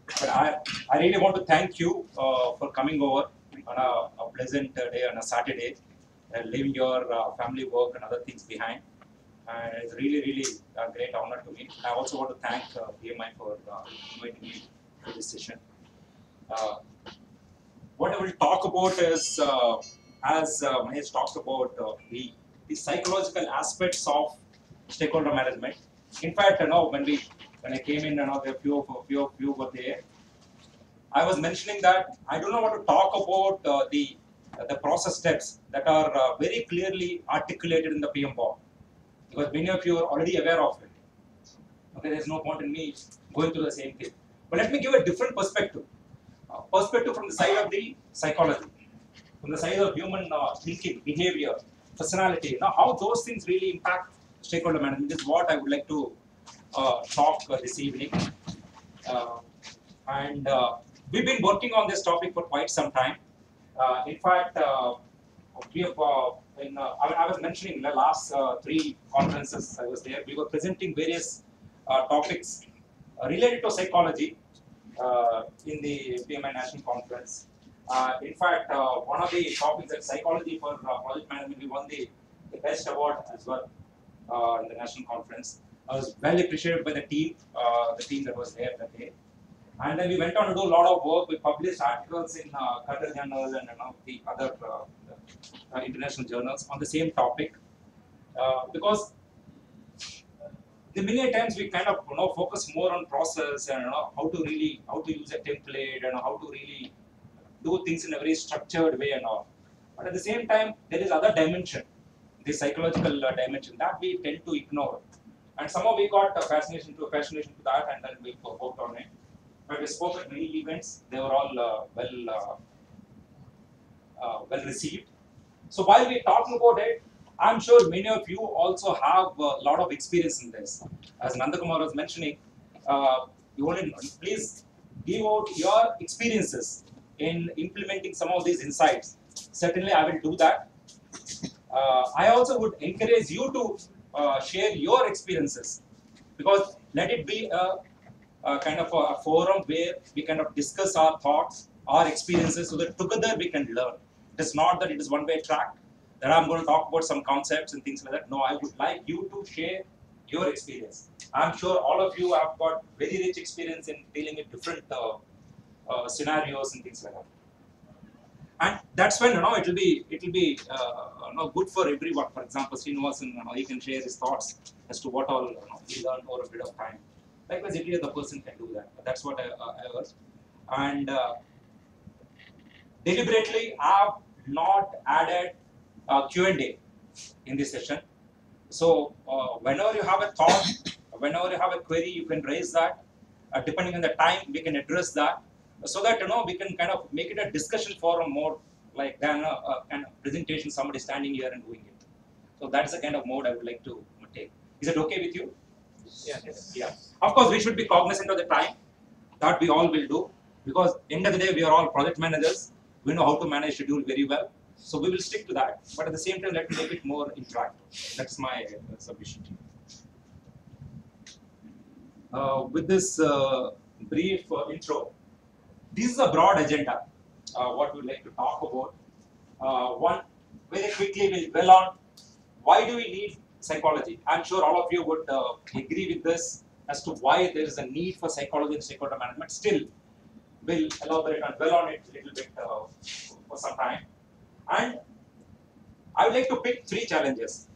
But I really want to thank you for coming over on a pleasant day on a Saturday, leaving your family work and other things behind. And it's really a great honor to me. I also want to thank PMI for inviting me to this session. Uh, what I will talk about is, as Mahesh talked about, the psychological aspects of stakeholder management. In fact, when I came in, a few of you were there. I was mentioning that I do not want to talk about the process steps that are very clearly articulated in the PM BOM, because many of you are already aware of it. Okay, there's no point in me going through the same thing. But let me give a different perspective. Perspective from the side of the psychology, from the side of human thinking, behavior, personality. How those things really impact stakeholder management is what I would like to talk this evening. Uh, and we've been working on this topic for quite some time. In fact, we have, I was mentioning in the last three conferences I was there, we were presenting various topics related to psychology in the PMI National Conference. In fact, one of the topics that psychology for project management, we won the best award as well in the national conference. I was well appreciated by the team that was there that day. And then we went on to do a lot of work. We published articles in Qatar Journal and the other international journals on the same topic. Because the many times we kind of focus more on process and how to use a template and how to really do things in a very structured way and all. But at the same time, there is other dimension, the psychological dimension that we tend to ignore. And somehow we got a fascination to that, and then we worked on it. But we spoke at many events; they were all well received. So while we're talking about it, I'm sure many of you also have a lot of experience in this. As Nandakumar was mentioning, you want to please give out your experiences in implementing some of these insights. Certainly, I will do that. I also would encourage you to share your experiences, because let it be a kind of a forum where we kind of discuss our thoughts, our experiences, so that together we can learn. It is not that it is one-way track, that I'm going to talk about some concepts and things like that. No, I would like you to share your experience. I'm sure all of you have got very rich experience in dealing with different scenarios and things like that. And that's when it will be good for everyone. For example, Srinivasan, he can share his thoughts as to what all he learned over a bit of time. Likewise, every other person can do that. That's what I was. And deliberately, I have not added Q&A in this session. So whenever you have a thought, whenever you have a query, you can raise that. Depending on the time, we can address that, so that we can kind of make it a discussion forum more like than a kind of presentation, somebody standing here and doing it. So that's the kind of mode I would like to take. Is it okay with you? Yeah. Yeah. Of course, we should be cognizant of the time. That we all will do, because end of the day, we are all project managers. We know how to manage schedule very well. So we will stick to that. But at the same time, let me make it more interactive. That's my submission. With this brief intro, this is a broad agenda, what we would like to talk about. One, very quickly, we'll dwell on why do we need psychology. I'm sure all of you would agree with this as to why there is a need for psychology in stakeholder management. Still, we'll elaborate and dwell on it a little bit for some time. And I would like to pick three challenges.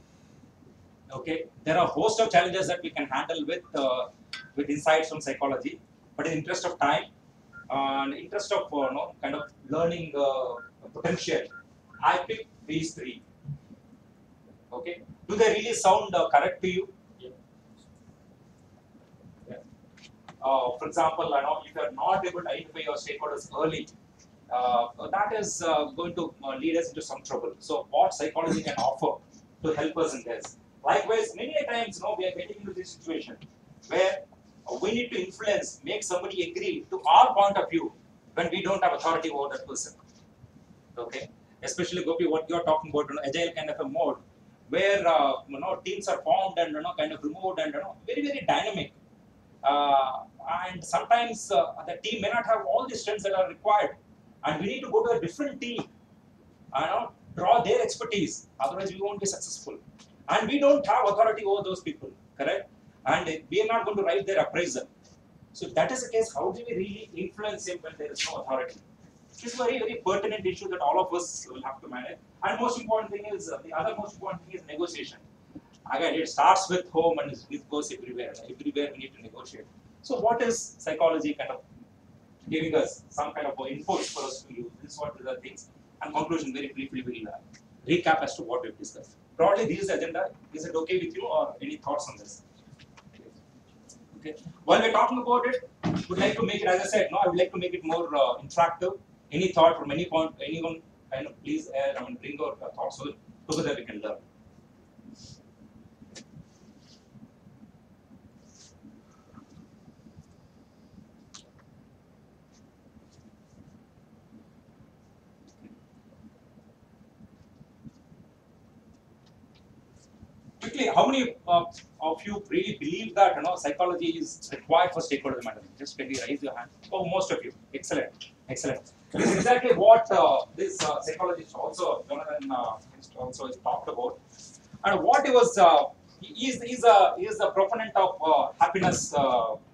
Okay, there are a host of challenges that we can handle with insights from psychology, but in the interest of time, in the interest of kind of learning potential, I picked these three. Okay, do they really sound correct to you? Yeah. Yeah. For example, if you are not able to identify your stakeholders early, that is going to lead us into some trouble. So, what psychology can offer to help us in this? Likewise, many times, we are getting into this situation where we need to influence, make somebody agree to our point of view when we don't have authority over that person. Okay, especially Gopi, what you are talking about, agile kind of a mode where teams are formed and kind of removed and very dynamic. And sometimes the team may not have all the strengths that are required, and we need to go to a different team and draw their expertise. Otherwise, we won't be successful. And we don't have authority over those people, correct? And we are not going to write their appraisal. So if that is the case, how do we really influence him when there is no authority? This is a very, very pertinent issue that all of us will have to manage. And most important thing is, the other most important thing is negotiation. Again, it starts with home and it goes everywhere. Everywhere we need to negotiate. So what is psychology kind of giving us some kind of input for us to use? This is what are the things. And conclusion, very briefly, we'll recap as to what we've discussed. Broadly, this is the agenda. Is it okay with you, or any thoughts on this? Okay. While we're talking about it, would like to make it, as I said, I would like to make it more interactive. Any thought from any point, anyone, please bring your thoughts so that together we can learn. Quickly, how many of you really believe that psychology is required for stakeholder management? Just can you raise your hand? Oh, most of you. Excellent, excellent. This is exactly what this psychologist also, Ramanand, also talked about. And what he was, he is a proponent of happiness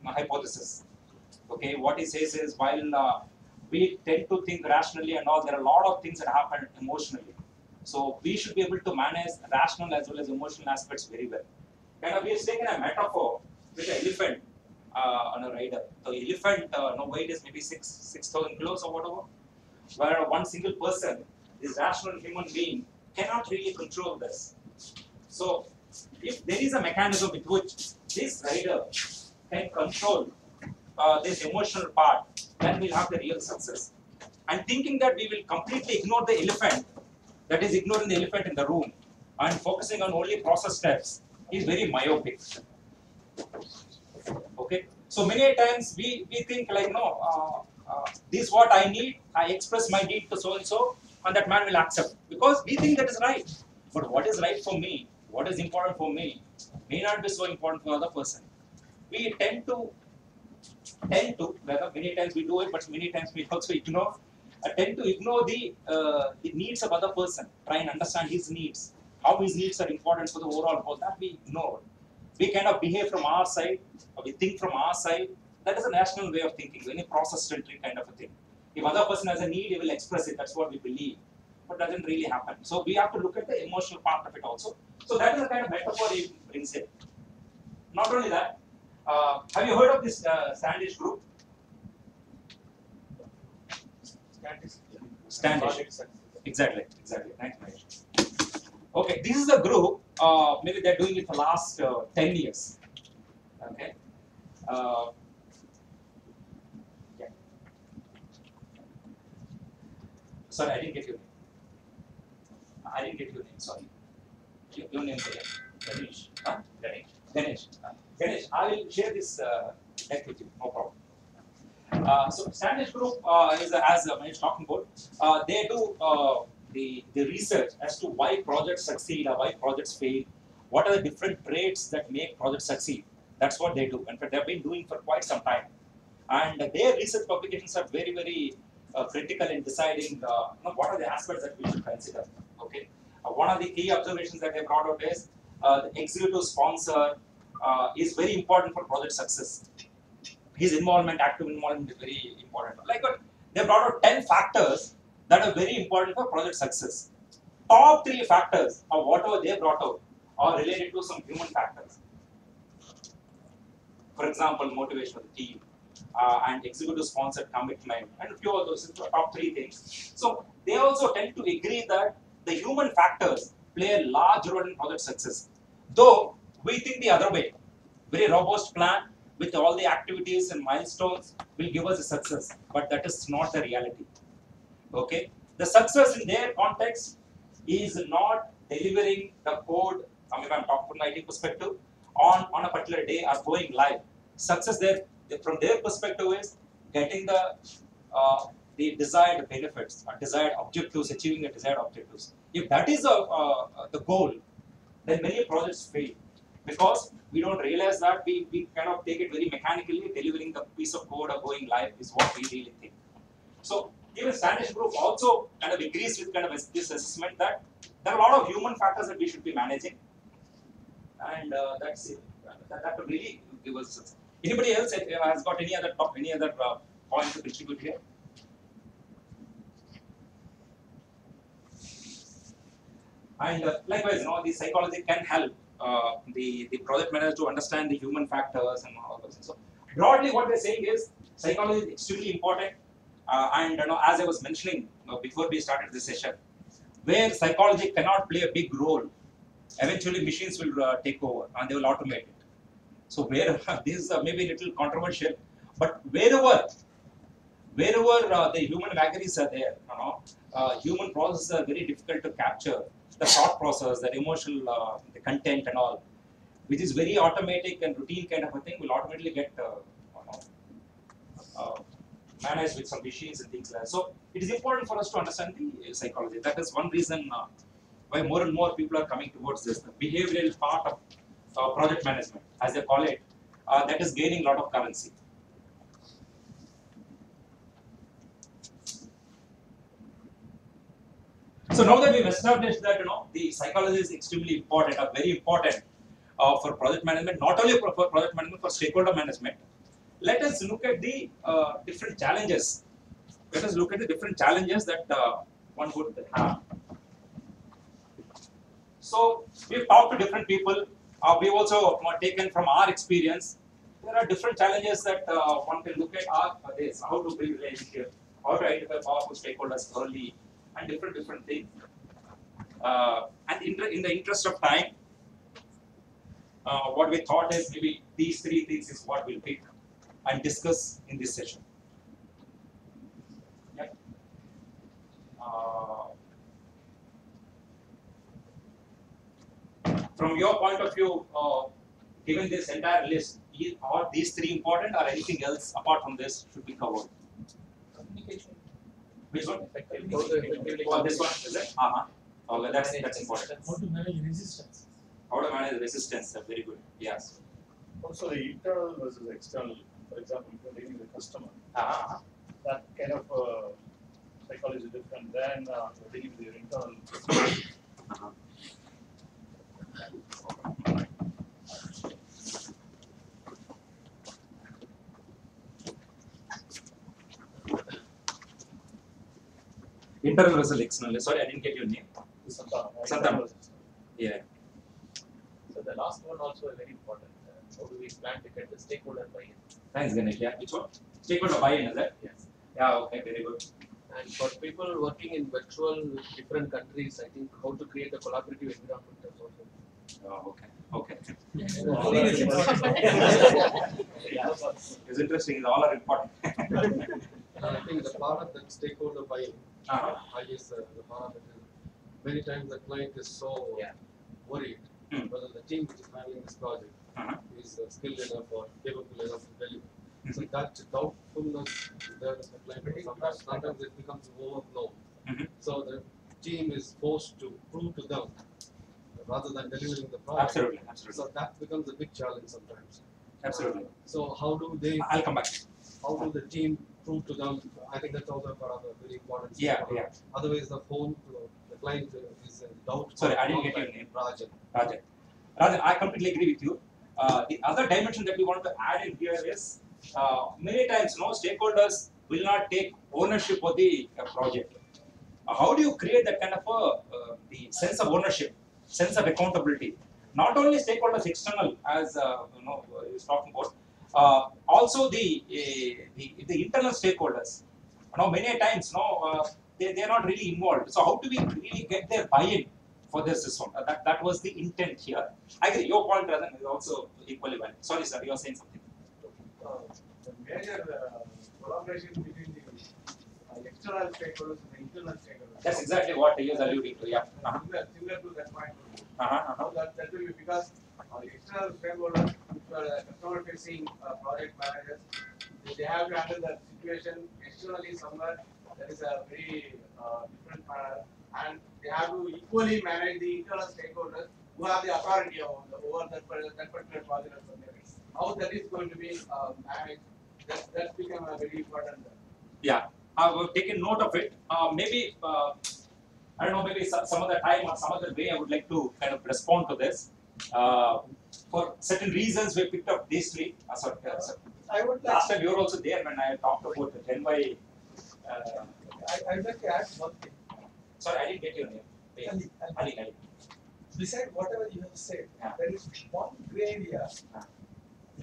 hypothesis. Okay, what he says is, while we tend to think rationally and all, there are a lot of things that happen emotionally. So we should be able to manage rational as well as emotional aspects very well. And we have taken a metaphor with an elephant on a rider. The elephant weight is maybe 6,000 kilos or whatever, where one single person, this rational human being, cannot really control this. So if there is a mechanism with which this rider can control this emotional part, then we'll have the real success. And thinking that we will completely ignore the elephant, that is ignoring the elephant in the room and focusing on only process steps, is very myopic. Okay, so many times we think like, this is what I need, I express my need to so and that man will accept, because we think that is right. But what is right for me, what is important for me, may not be so important for other person. We tend to, whether many times we do it, but many times we also ignore. Tend to ignore the needs of other person, try and understand his needs, how his needs are important for the overall goal. That we ignore. We kind of behave from our side, or we think from our side. That is a national way of thinking, very process-centric kind of a thing. If other person has a need, he will express it. That's what we believe, but doesn't really happen. So we have to look at the emotional part of it also. So that is the kind of metaphor he brings in. Not only that, have you heard of this Standish group? Standish. Exactly. Thanks, Mahesh. Okay, this is a group. Maybe they're doing it for the last 10 years. Okay. Yeah. Sorry, I didn't get your name. Sorry. Your name again. Ganesh. Huh? Ganesh. Ganesh. I will share this deck with you. No problem. So Standish Group is, as Manish talking about, they do the research as to why projects succeed or why projects fail. What are the different traits that make projects succeed? That's what they do. In fact, they've been doing for quite some time. And their research publications are very, very critical in deciding what are the aspects that we should consider. Okay. One of the key observations that they brought out is the executive sponsor is very important for project success. His involvement, active involvement is very important. Like they brought out 10 factors that are very important for project success. Top 3 factors of whatever they brought out are related to some human factors. For example, motivation of the team and executive sponsored commitment, and a few of those top 3 things. So they also tend to agree that the human factors play a large role in project success. Though we think the other way, very robust plan with all the activities and milestones will give us a success, but that is not the reality. Okay, the success in their context is not delivering the code. I mean, I'm talking from the IT perspective on a particular day or going live. Success there, from their perspective, is getting the desired benefits, desired objectives, achieving the desired objectives. If that is the goal, then many projects fail. because we don't realize that we kind of take it very mechanically, delivering the piece of code or going live is what we really think. So even Standish Group also kind of agrees with kind of this assessment that there are a lot of human factors that we should be managing, and that's it. That will really give us success. Anybody else has got any other point to contribute here? And likewise, the psychology can help the project manager to understand the human factors and all those things. So broadly, what they're saying is psychology is extremely important. And as I was mentioning before we started this session, where psychology cannot play a big role, eventually machines will take over and they will automate it. So where this is maybe a little controversial, but wherever the human vagaries are there, human processes are very difficult to capture. The thought process, the emotional, the content and all, which is very automatic and routine kind of a thing, will automatically get managed with some machines and things like that. So it is important for us to understand the psychology. That is one reason why more and more people are coming towards this. The behavioral part of project management, as they call it, that is gaining a lot of currency. So now that we've established that the psychology is extremely important, or very important for project management, not only for project management, for stakeholder management, let us look at the different challenges. Let us look at the different challenges that one would have. So we've talked to different people. We've also taken from our experience. There are different challenges that one can look at. This how to build relationship, how to identify powerful stakeholders early, and different things. And in the interest of time, what we thought is maybe these three things is what we'll pick and discuss in this session. Yeah. From your point of view, given this entire list, are these three important, or anything else apart from this should be covered? Communication. Which one? Oh, this one, is it? Okay, that's important. How to manage resistance. How to manage resistance, very good. Yes. Also the internal versus external. For example, if you're dealing with a customer, that kind of psychology is different than you're dealing with your internal. Internal versus external. Sorry, I didn't get your name. Santam. Yeah. So the last one also is very important. How do we plan to get the stakeholder buy-in? Thanks, Ganesh. Yeah, which one? Stakeholder buy-in, is it? Yes. Yeah, okay, very good. And for people working in virtual different countries, I think how to create a collaborative environment is also. Oh, okay. Okay. Yeah. It's interesting. All are important. I think the part of that stakeholder buy-in, I guess the part of it is many times the client is so worried whether the team which is handling this project is skilled enough or capable enough to deliver. So that doubtfulness there with the client, sometimes it becomes overblown. So the team is forced to prove to them rather than delivering the project. Absolutely. So that becomes a big challenge sometimes. Absolutely. So how do they? I'll come back. How do the team prove to them? I think that's also part of a very important. Yeah. Otherwise, the client is in doubt. Sorry, I didn't get your name. Rajan, I completely agree with you. The other dimension that we want to add in here is many times stakeholders will not take ownership of the project. How do you create that kind of the sense of ownership, sense of accountability? Not only stakeholders external, as is talking about, also the internal stakeholders. Many times they are not really involved. So how do we really get their buy-in for this system? That was the intent here. I agree. Your point, Rajan, is also equally valid. Sorry, sir, you are saying something. The major collaboration between the external stakeholders and the internal stakeholders. That's exactly what he is alluding to. Yeah. Similar to that point. That will be because the external stakeholders, which are customer-facing project managers, they have to handle that situation externally somewhere. That is a very different manner, and they have to equally manage the internal stakeholders who have the authority over that particular project or something. How that is going to be managed, that's become a very important. Yeah, I will take a note of it. Maybe I don't know. Maybe some other time or some other way, I would like to kind of respond to this. For certain reasons, we picked up these three. Sorry. I would like Last time you were also there when I talked about the Gen Y. I'd like to add one thing. Sorry, I didn't get your name. Ali. Beside whatever you have said, Yeah. there is one gray area,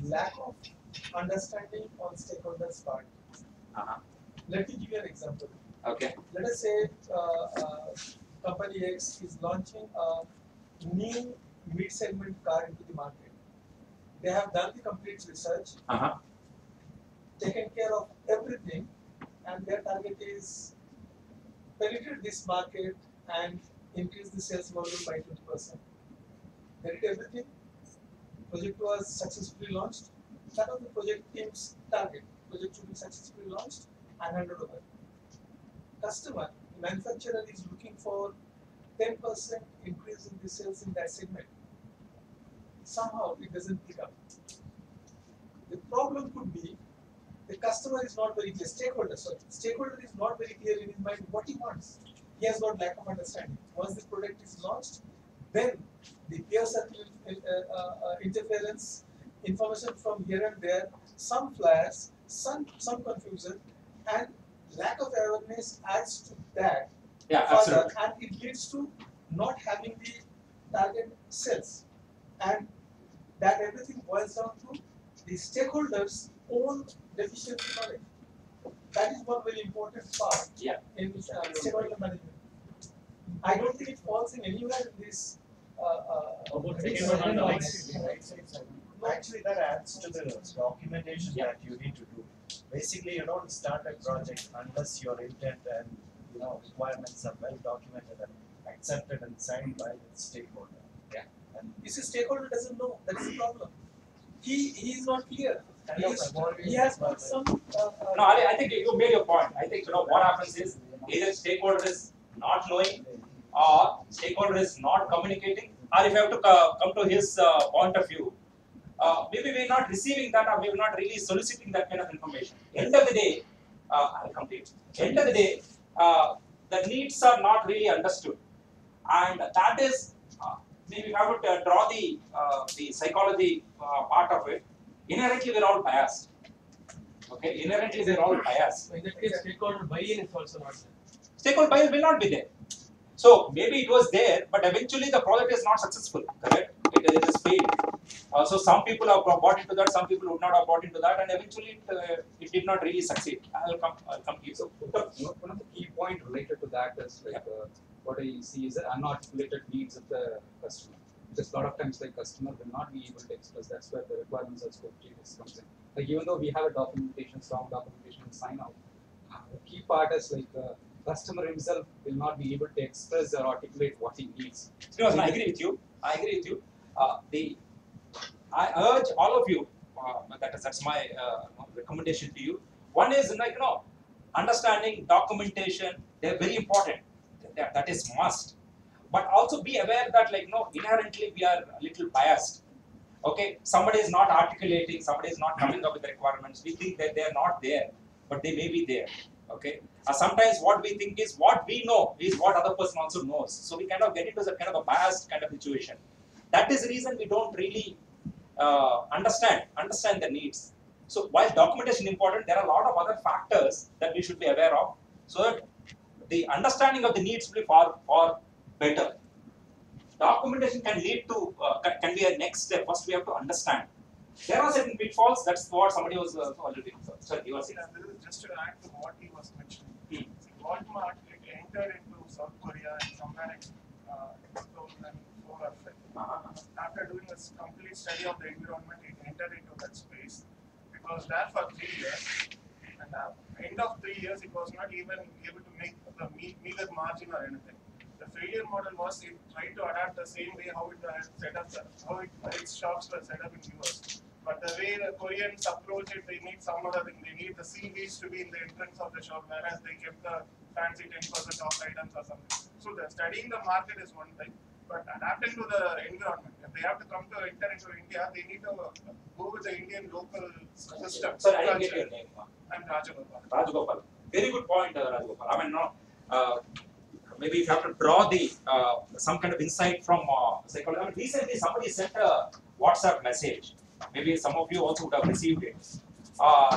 lack of understanding on stakeholders' part. Let me give you an example. Okay. Let us say company X is launching a new mid-segment car into the market. They have done the complete research, taken care of everything, and their target is penetrate this market and increase the sales volume by 20%. They did everything. Project was successfully launched. That was the project team's target. Project should be successfully launched and handed over. Customer, manufacturer is looking for 10% increase in the sales in that segment. Somehow it doesn't pick up. The problem could be the customer is not very clear. Stakeholder is not very clear in his mind what he wants. He has got lack of understanding. Once the product is launched, then the peer circle interference, information from here and there, some flares, some confusion, and lack of awareness adds to that. Yeah, further, absolutely. and it leads to not having the target sales, and that everything boils down to the stakeholders' own deficient knowledge. That is one very important part in stakeholder management. I don't think it falls in anywhere in this. Actually, that adds to the documentation that you need to do. Basically, you don't start a project unless your intent and requirements are well documented and accepted and signed by the stakeholder. Yeah. And You see, stakeholder doesn't know. That is the problem. He is not clear. He has got some. No, I think you made your point. I think what happens is either stakeholder is not knowing, or stakeholder is not communicating, or if you have to come to his point of view, maybe we're not receiving that, or we're not really soliciting that kind of information. End of the day, I'll complete. End of the day, the needs are not really understood, and that is maybe if I would draw the psychology part of it. Inherently, we're all biased. Okay, inherently, we're all biased. So in that case, stakeholder buy-in is also not there. Stakeholder buy-in will not be there. So maybe it was there, but eventually the project is not successful. Correct? It is failed. So some people have bought into that, some people would not have bought into that, and eventually it did not really succeed. I'll come to you. So one of the key points related to that is what I see is the unarticulated needs of the customer. Because a lot of times the customer will not be able to express. That's where the requirements of scope changes comes in. Like even though we have a documentation, strong documentation and sign out, the key part is like the customer himself will not be able to express or articulate what he needs. I agree with you. I urge all of you. That's my recommendation to you. One is understanding documentation. They're very important. That is must. But also be aware that inherently we are a little biased. Okay, somebody is not articulating, somebody is not coming up with the requirements. We think that they are not there, but they may be there. Okay, sometimes what we think is what we know is what other person also knows. So we kind of get into a kind of a biased kind of situation. That is the reason we don't really understand the needs. So while documentation is important, there are a lot of other factors that we should be aware of, so that the understanding of the needs will be far better. Documentation can lead to can be a next step. First, we have to understand. There are certain pitfalls. That's what somebody was already. Sorry, you were saying. Just to add to what he was mentioning, Walmart entered into South Korea and somewhere in 2004 or 5. After doing a complete study of the environment, it entered into that space. It was there for 3 years, and at the end of 3 years, it was not even able to make the meager margin or anything. The failure model was it tried to adapt the same way how it set up, how its shops were set up in US. But the way the Koreans approach it, they need some other thing. They need the CVs to be in the entrance of the shop, whereas they kept the fancy 10% off items or something. So the studying the market is one thing. but adapting to the environment. If they have to come to enter into India, they need to go with the Indian local system. Sir, I didn't get your name. I'm Rajagopal. Rajagopal. Very good point, Rajagopal. I mean, no, maybe if you have to draw the some kind of insight from psychology. I mean, recently somebody sent a WhatsApp message. Maybe some of you also would have received it.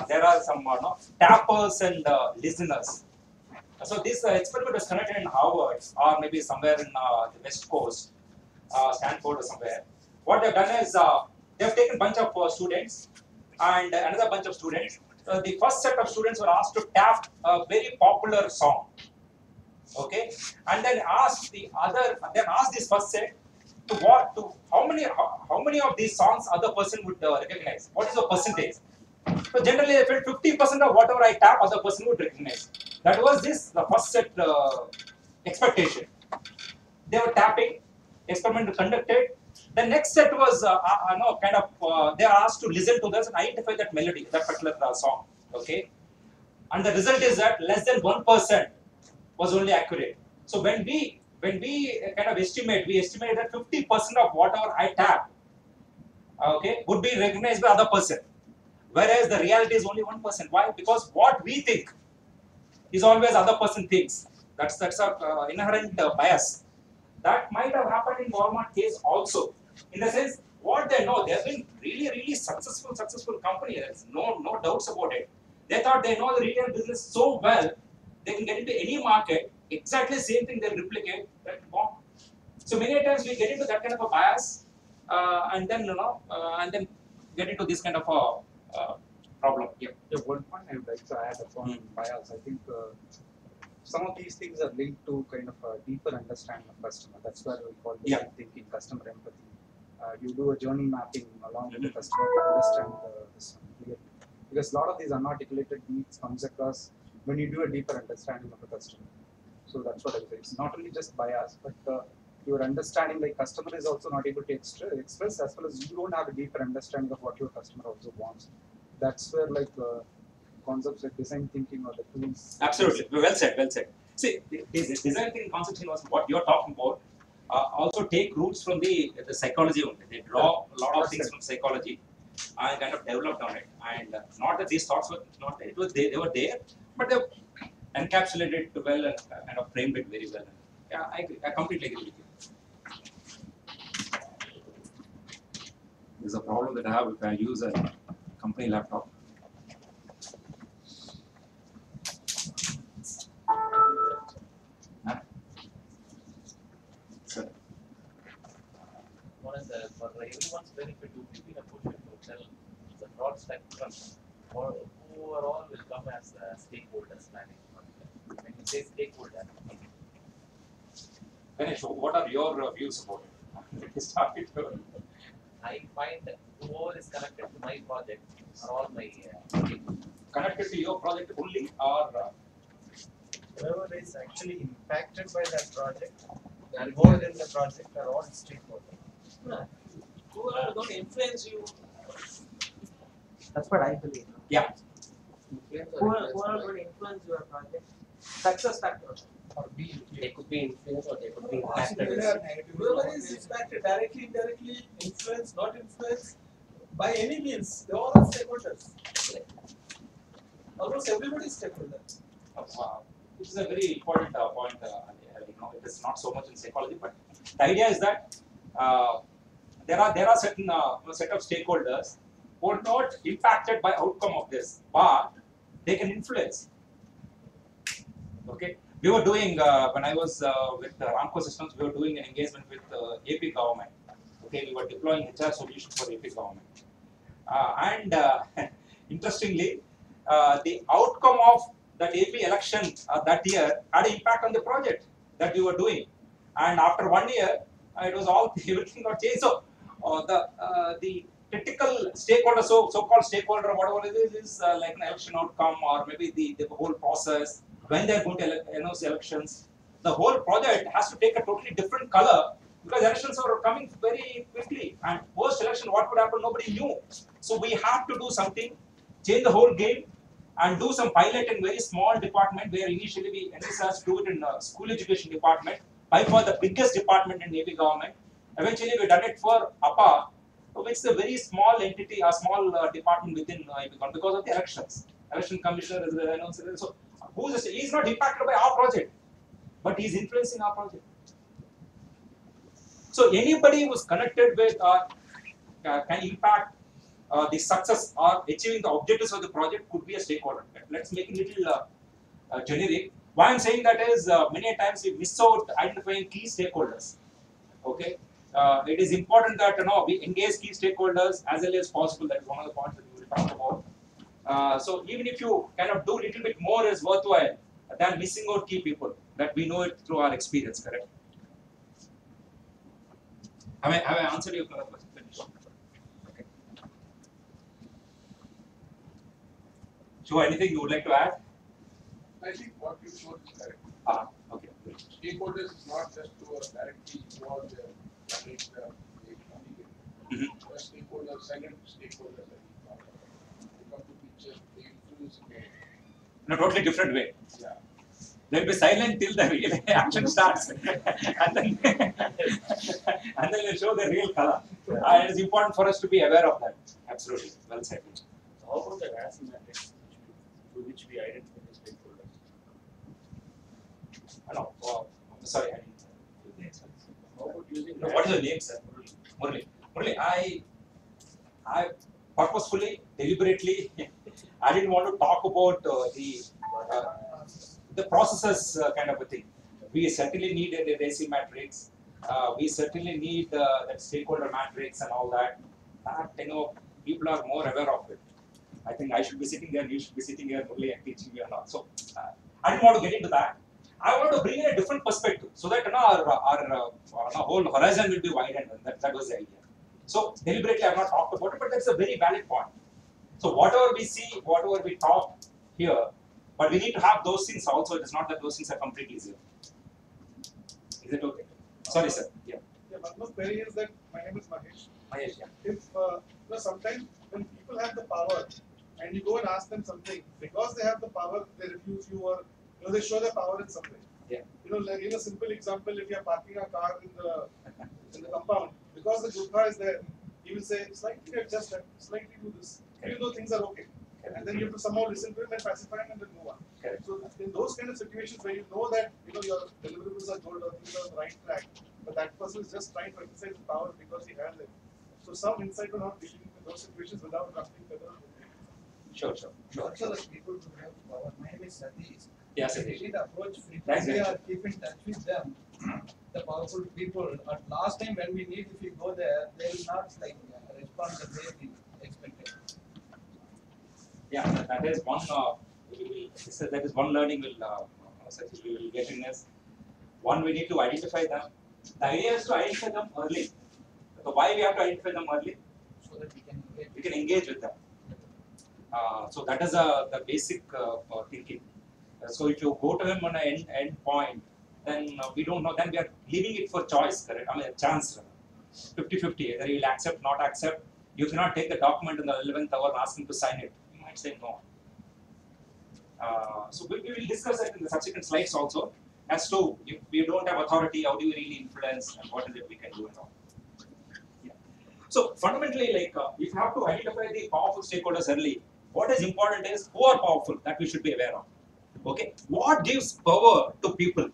There are some no, tappers and listeners. So this experiment was conducted in Harvard or maybe somewhere in the West Coast, Stanford or somewhere. What they've done is they've taken a bunch of students and another bunch of students. The first set of students were asked to tap a very popular song, okay, and then ask this first set to how many of these songs other person would recognize. What is the percentage? So generally, I felt 50% of whatever I tap, other person would recognize. That was the first set expectation. They were tapping. Experiment conducted. The next set was they are asked to listen to this and identify that melody, that particular song. Okay, and the result is that less than 1% was only accurate. So when we kind of estimate, we estimate that 50% of whatever I tap, okay, would be recognized by other person. Whereas the reality is only 1%. Why? Because what we think is always other person thinks. That's our inherent bias. That might have happened in Walmart case also. In the sense, what they know, they have been really successful company. There's no doubts about it. They thought they know the retail business so well, they can get into any market. Exactly same thing they'll replicate. That bomb. So many times we get into that kind of a bias, and then get into this kind of a problem. Yeah, one point I would like to add upon bias. I think some of these things are linked to kind of a deeper understanding of customer. That's where we call design thinking, customer empathy. You do a journey mapping along with the customer to understand this clearly. Because a lot of these unarticulated needs comes across when you do a deeper understanding of the customer. So that's what I would say. It's not only just bias, but your understanding, like customer is also not able to express as well as you don't have a deeper understanding of what your customer also wants. That's where like concepts like design thinking or the tools. Absolutely, well said. See, this design thinking concept was what you're talking about. Also take roots from the psychology only. They draw a lot of things from psychology and kind of developed on it. And not that these thoughts were not there, they were there, but they encapsulated it well and kind of framed it very well. Yeah, I agree. I completely agree with you. There's a problem that I have if I use a company laptop. One is for everyone's benefit, you keep in a position to tell the broad spectrum or overall will come as stakeholders management. When you say stakeholder, Ganesh, what are your views about it? Let me start with you. I find whoever is connected to my project are all my Connected to your project only, or whoever is actually impacted by that project, involved in the project, are all stakeholders. Who are going to influence you? That's what I believe. yeah, Who are going to influence your project? Success factors. They could be influenced or they could be Possibly impacted. whoever is impacted directly, indirectly, influenced, not influenced, by any means, they all are stakeholders. Almost everybody is stakeholder. this is a very important point. It is not so much in psychology, but the idea is that there are certain set of stakeholders who are not impacted by outcome of this, but they can influence. Okay, we were doing when I was with Ramco Systems, we were doing an engagement with AP government. Okay, we were deploying HR solution for AP government, and interestingly, the outcome of that AP election that year had an impact on the project that we were doing, and after 1 year, it was all everything got changed. So the critical stakeholder, so-called stakeholder, whatever it is like an election outcome or maybe the whole process when they are going to announce elections. The whole project has to take a totally different color because elections are coming very quickly, and post-election, what would happen? Nobody knew. So we have to do something, change the whole game, and do some pilot in very small department where initially we envisaged to do it in school education department. by far the biggest department in Navy government. Eventually, we've done it for APA, which is a very small entity, a small department within Navy government because of the elections. Election commissioner is announced. So, he's not impacted by our project, but he's influencing our project. So, anybody who's connected with can impact the success or achieving the objectives of the project could be a stakeholder. Let's make it a little generic. Why I'm saying that is many times we miss out identifying key stakeholders. Okay, it is important that we engage key stakeholders as early as possible. That is one of the points that we will talk about. So even if you kind of do a little bit more is worthwhile than missing out key people. That we know it through our experience. Correct? Have I answered your question? Okay. So anything you would like to add? I think what you showed is correct. Okay. Stakeholders is not just to directly involve the manage the communicate. Stakeholders, silent stakeholders, they come to picture, they influence in a totally different way. Yeah. They'll be silent till the real action starts, and then they'll show the real color. It is important for us to be aware of that. Absolutely, well said. So how about the RASI matrix through which we identify the stakeholders? No, sorry, I didn't. How about using? No, what is your name, sir? Murli. Murli, I purposefully, deliberately, I didn't want to talk about the processes kind of a thing. We certainly need a RASI matrix. We certainly need that stakeholder matrix and all that. People are more aware of it. I think I should be sitting there, you should be sitting here, Murli, and teaching you and all. So I didn't want to get into that. I want to bring in a different perspective so that our whole horizon will be widened. That was the idea. So deliberately I have not talked about it, but that's a very valid point. So whatever we see, whatever we talk here, but we need to have those things also. It is not that those things are completely zero. Is it okay? Sorry, sir. Yeah. Yeah, one more query is that my name is Mahesh. Mahesh, yeah. If sometimes when people have the power and you go and ask them something, because they have the power, they refuse you, or they show their power in some way. Yeah. Like in a simple example, if you are parking a car in the compound, because the Gurkha is there, he will say slightly adjust that, slightly do this, even though things are okay. And then you have to somehow listen to him and pacify him and then move on. Correct. So in those kind of situations where you know that your deliverables are good or things are on the right track, but that person is just trying to exercise his power because he has it. So some insight on how dealing with those situations without ruffling feathers. Sure. Also, the people who have power. My name is Satish. Yes, We did approach Thanks, frequently or keep in touch with them. The powerful people. At last time when we need, if we go there, they will not respond the way we expected. Yeah, that is one. That is one learning we will get in is one, we need to identify them. The idea is to identify them early. So why we have to identify them early? So that we can engage with them. So that is the basic thinking. So if you go to him on an end point, then we don't know. Then we are leaving it for choice, correct? I mean, a chance, 50-50. Either he will accept, not accept. You cannot take the document in the 11th hour and ask him to sign it. He might say no. So we will discuss that in the subsequent slides also. As to if we don't have authority, how do we really influence, and what is it we can do and all. Yeah. So fundamentally, if you have to identify the powerful stakeholders early, what is important is who are powerful that we should be aware of. Okay, what gives power to people?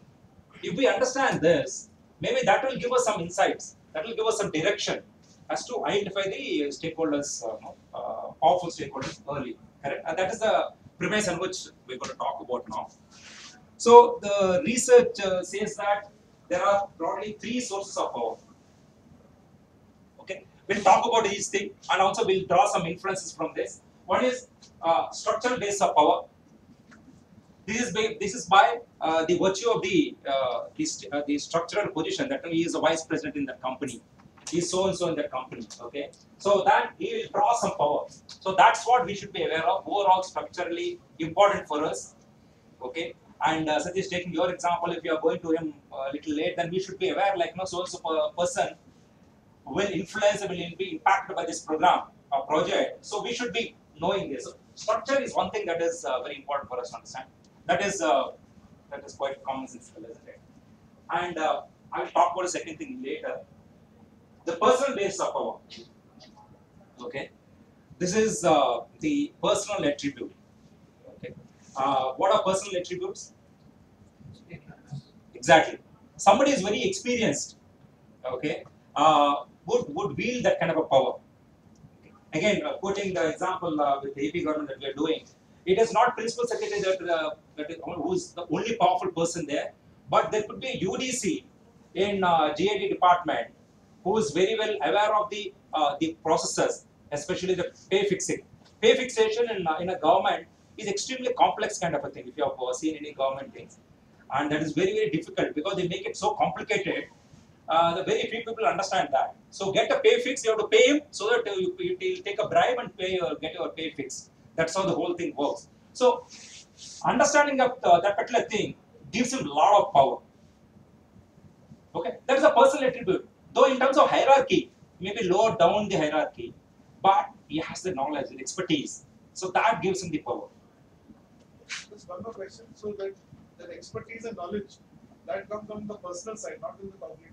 If we understand this, maybe that will give us some insights. That will give us some direction as to identify the stakeholders, powerful stakeholders early. Correct? And that is the premise on which we're going to talk about now. So the research says that there are broadly 3 sources of power. Okay, we'll talk about each thing, and also we'll draw some inferences from this. One is structural base of power. This is by the virtue of the structural position that he is a vice president in that company. He is so and so in that company. Okay, so that he will draw some power. So that's what we should be aware of. Overall, structurally important for us. Okay, and Satish, taking your example, if you are going to him a little late, then we should be aware, so and so person will influence, will be impacted by this program or project. So we should be knowing this. So structure is one thing that is very important for us to understand. That is quite common sense, isn't it? And I will talk about a second thing later. The personal base of power. Okay, this is the personal attribute. Okay, what are personal attributes? Exactly. Somebody is very experienced. Okay, would wield that kind of a power. Again, quoting the example with the AP government that we are doing, it is not principal secretary that is, who is the only powerful person there, but there could be a UDC in GAD department who is very well aware of the processes, especially the pay fixing. Pay fixation in a government is extremely complex kind of a thing. If you have seen any government things, and that is very difficult because they make it so complicated. The very few people understand that. So get a pay fix, you have to pay him so that you take a bribe and get your pay fix. That's how the whole thing works. So understanding of that particular thing gives him a lot of power. Okay, that is a personal attribute. Though in terms of hierarchy, maybe lower down the hierarchy, but he has the knowledge and expertise. So that gives him the power. Just one more question. So that expertise and knowledge that comes from the personal side, not in the cognitive.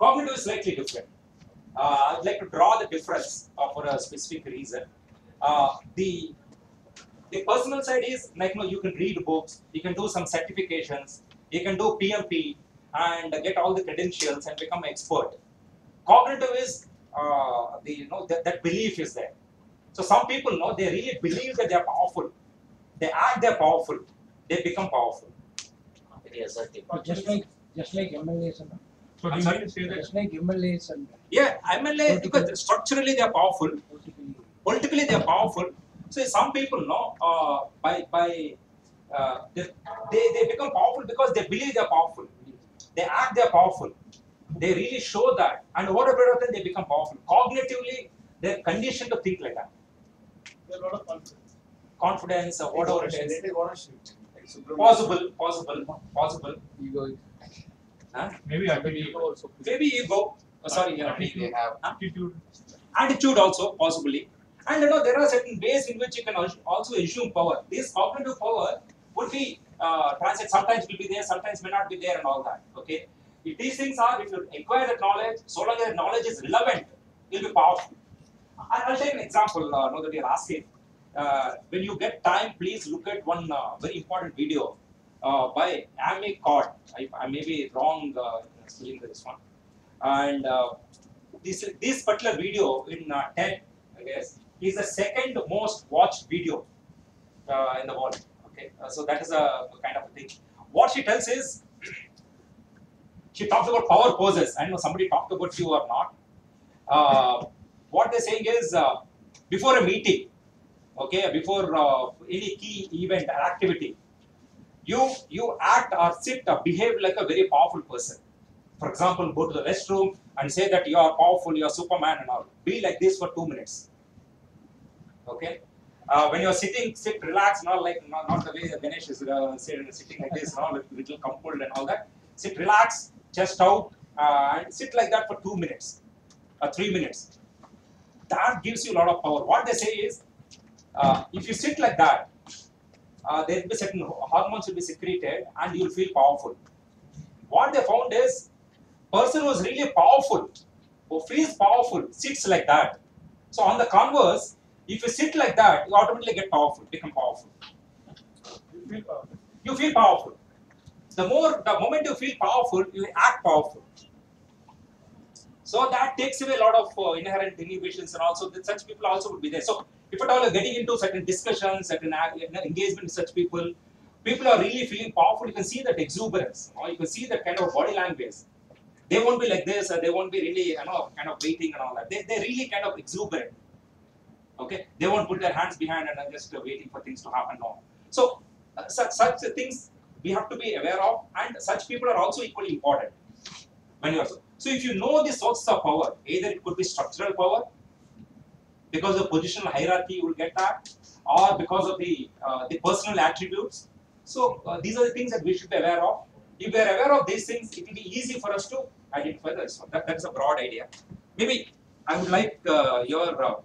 Cognitive is slightly different. I'd like to draw the difference for a specific reason. The personal side is like you can read books, you can do some certifications, you can do PMP and get all the credentials and become an expert. Cognitive is that belief is there. So some people they really believe that they are powerful. They act they're powerful. They become powerful. Just like MLAs and So I'm sorry? just like MLAs and Yeah, MLA because structurally they are powerful. Politically they are powerful. So some people they become powerful because they believe they are powerful. They act they are powerful. They really show that, and over a period of time they become powerful. Cognitively, they are conditioned to think like that. There's a lot of confidence. Confidence or whatever it is. They take ownership. Possible. Ego. Huh? Maybe ego also. Maybe ego. Sorry, They have attitude also possibly. And there are certain ways in which you can also assume power. This cognitive power would be transit. Sometimes will be there, sometimes may not be there, and all that. Okay. If these things are, if you acquire that knowledge, so long as that knowledge is relevant, you'll be powerful. I'll take an example. Now that you're asking, when you get time, please look at one very important video by Amy Cod. I may be wrong spelling this one. And this particular video in TED, I guess, is the second most watched video in the world. Okay, so that is a kind of a thing. What she tells is, she talks about power poses. I don't know somebody talked about you or not. What they're saying is, before a meeting, okay, before any key event or activity, you act or sit or behave like a very powerful person. For example, go to the restroom and say that you are powerful, you are Superman and all. Be like this for 2 minutes. Okay. When you are sitting, sit, relax, not the way Ganesh is sitting like this, little crumpled and all that. Sit, relax, chest out, and sit like that for 2 minutes or 3 minutes. That gives you a lot of power. What they say is, if you sit like that, there will be certain hormones will be secreted, and you will feel powerful. What they found is, person who is really powerful, who feels powerful, sits like that. So on the converse, if you sit like that, you automatically get powerful, become powerful. You feel powerful. You feel powerful. The moment you feel powerful, you act powerful. So that takes away a lot of inherent inhibitions, and also that such people also would be there. So if at all you're getting into certain discussions, certain engagement with such people are really feeling powerful. You can see that exuberance, you can see that kind of body language. They won't be like this, they won't be really, kind of waiting and all that. They're really kind of exuberant. Okay, they won't put their hands behind and are just waiting for things to happen. No. So such things we have to be aware of, and such people are also equally important. So if you know the sources of power, either it could be structural power, because of positional hierarchy you will get that, or because of the personal attributes. So these are the things that we should be aware of. If we are aware of these things, it will be easy for us to identify this one. That is a broad idea. Maybe I would like your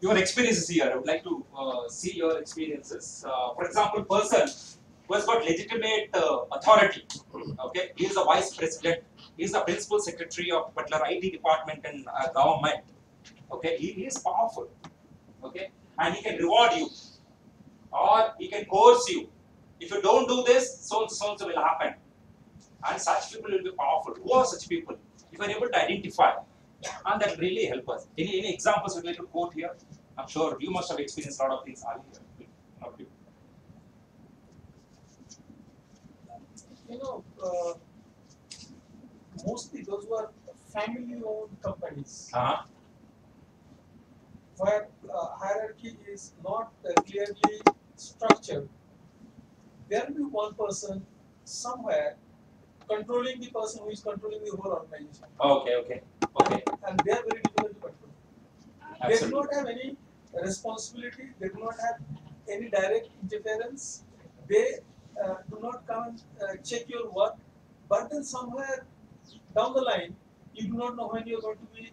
your experiences here. I would like to see your experiences. For example, person who has got legitimate authority. Okay, he is the vice president. He is the principal secretary of particular IT department in government. Okay, he is powerful. Okay, and he can reward you, or he can coerce you. If you don't do this, so and so will happen. And such people will be powerful. Who are such people? If you are able to identify, and that really help us. Any examples you'd like to quote here? I'm sure you must have experienced a lot of things. You know, mostly those who are family-owned companies, where hierarchy is not clearly structured. There will be one person somewhere controlling the person who is controlling the whole organization. Okay. And they are very difficult to control. Absolutely. They do not have any responsibility. They do not have any direct interference. They do not come and check your work. But then somewhere down the line, you do not know when you are going to be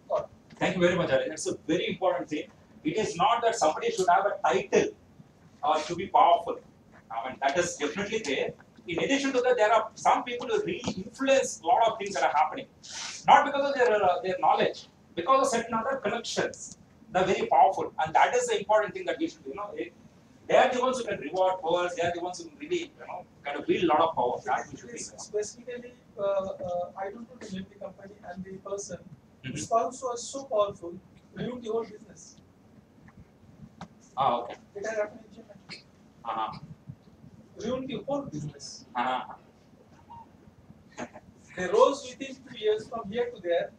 caught. Thank you very much, Arun. That's a very important thing. It is not that somebody should have a title or to be powerful. I mean, that is definitely there. In addition to that, there are some people who really influence a lot of things that are happening. Not because of their knowledge, because of certain other connections. They're very powerful, and that is the important thing that we should do. They are the ones who can reward powers. They are the ones who really, kind of build a lot of power. That we should be. Specifically, I don't know the name of the company and the person. The spouse was so powerful, ruined the whole business. Okay. It has happened in Chennai. Ruined the whole business. They rose within 2 years from here to there,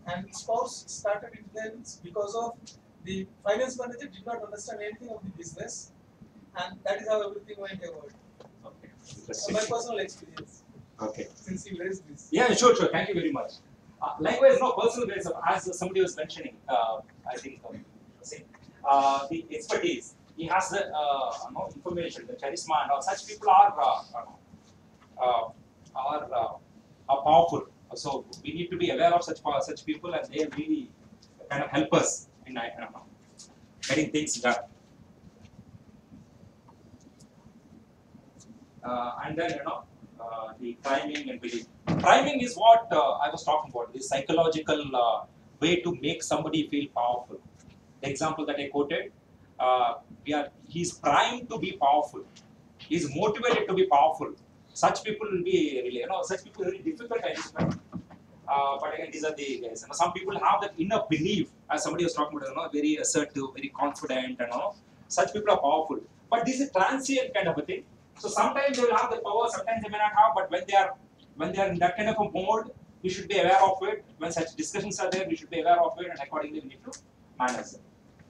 and spouse started interference because of the finance manager did not understand anything of the business, and that is how everything went away. Okay. My personal experience. Okay. Since you raised this. Yeah, sure. Thank you very much. Likewise, personal ways of, as somebody was mentioning, I think, the expertise. He has the information, the charisma, and all. Such people are powerful. So we need to be aware of such people, and they really kind of help us in getting things done. And then the priming and belief. Priming is what I was talking about. The psychological way to make somebody feel powerful. The example that I quoted. He's primed to be powerful. He's motivated to be powerful. Such people will be really, such people are really difficult to identify. But again, these are the guys. Some people have that inner belief, as somebody was talking about, very assertive, very confident, such people are powerful. But this is a transient kind of a thing. So sometimes they will have the power, sometimes they may not have. But when they are in that kind of a mode, we should be aware of it. When such discussions are there, we should be aware of it, and accordingly we need to manage them.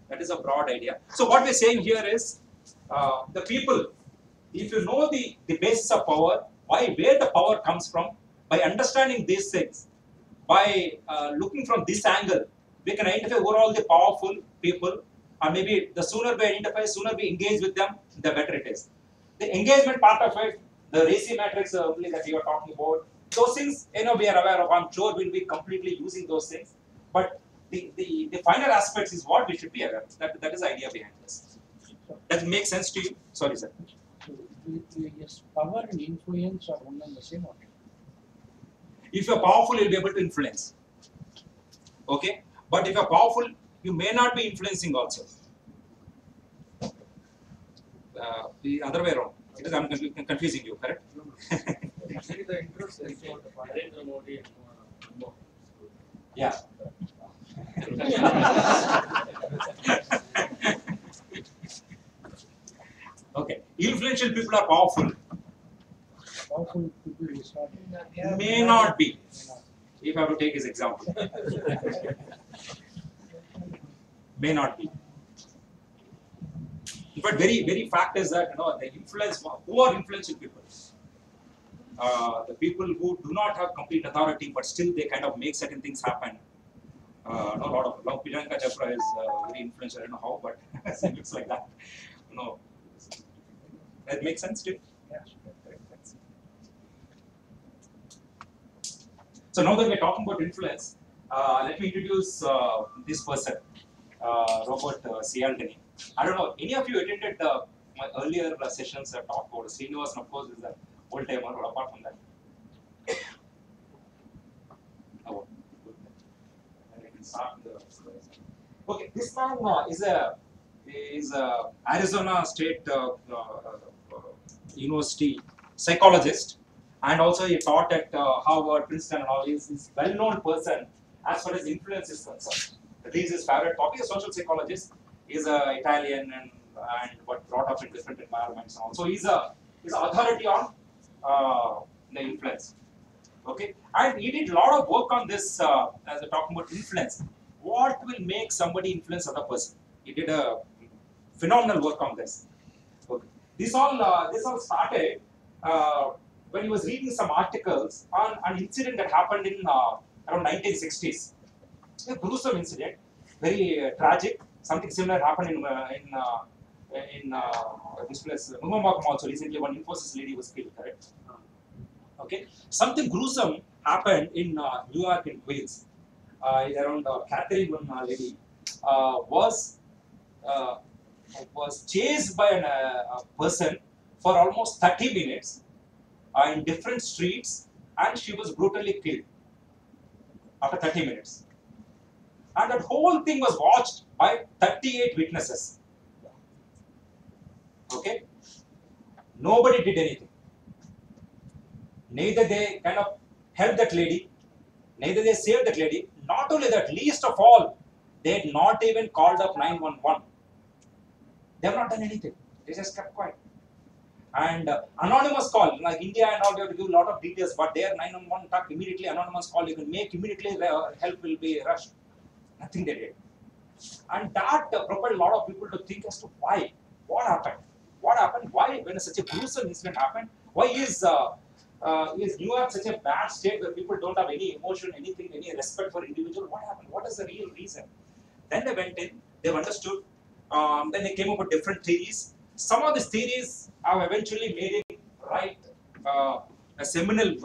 That is a broad idea. So what we're saying here is, the people, if you know the basis of power, where the power comes from, by understanding these things, by looking from this angle, we can identify who are all the powerful people, and maybe the sooner we identify, sooner we engage with them, the better it is. The engagement part of it, the RACI matrix only that you are talking about, those things, we are aware of. I'm sure we'll be completely using those things, but the final aspects is what we should be aware of. That is the idea behind this. Does it make sense to you? Sorry, sir. So, yes, power and influence are one and the same. If you're powerful, you'll be able to influence. Okay? But if you're powerful, you may not be influencing also. The other way around. I'm confusing you, correct? Actually, the interest is what the Narendra Modi and yeah. Okay. Influential people are powerful. Powerful people is not. May not be. If I have to take his example. May not be. But very fact is that the influence. Who are influential people? The people who do not have complete authority, but still they kind of make certain things happen. A lot of Priyanka Chopra is very influential. I don't know how, but it looks like that. That makes sense to you? Yeah. So now that we're talking about influence, let me introduce this person. Robert Cialdini. I don't know, any of you attended my earlier sessions that talked about Srinivas, of course, is an old timer, but apart from that. Oh, good. I can start the. Okay, this man is a Arizona State University psychologist, and also he taught at Harvard, Princeton, and all. He's well-known person as far as influence is concerned. At least his favorite topic is social psychologist. He's Italian and but brought up in different environments, and also he's a authority on the influence. Okay, and he did a lot of work on this as we're talking about influence. What will make somebody influence other person? He did a phenomenal work on this. Okay. This all started when he was reading some articles on an incident that happened in around 1960s. A gruesome incident, very tragic. Something similar happened in this place, Mumambakam also recently. One Infosys lady was killed, correct? Okay, something gruesome happened in New York in Queens. Around Catherine, one lady was chased by a person for almost 30 minutes in different streets, and she was brutally killed after 30 minutes. And that whole thing was watched by 38 witnesses. Okay, nobody did anything. Neither they kind of helped that lady, neither they saved that lady. Not only that, least of all, they had not even called up 911. They have not done anything. They just kept quiet. And anonymous call, like India and all, they have to give a lot of details, but their 911 talk immediately, anonymous call, you can make immediately, help will be rushed. Nothing they did. And that propelled a lot of people to think as to why. What happened? What happened? Why, when such a gruesome incident happened, why is New York such a bad state where people don't have any emotion, anything, any respect for individual? What happened? What is the real reason? Then they went in, they've understood, then they came up with different theories. Some of these theories have eventually made him write a seminal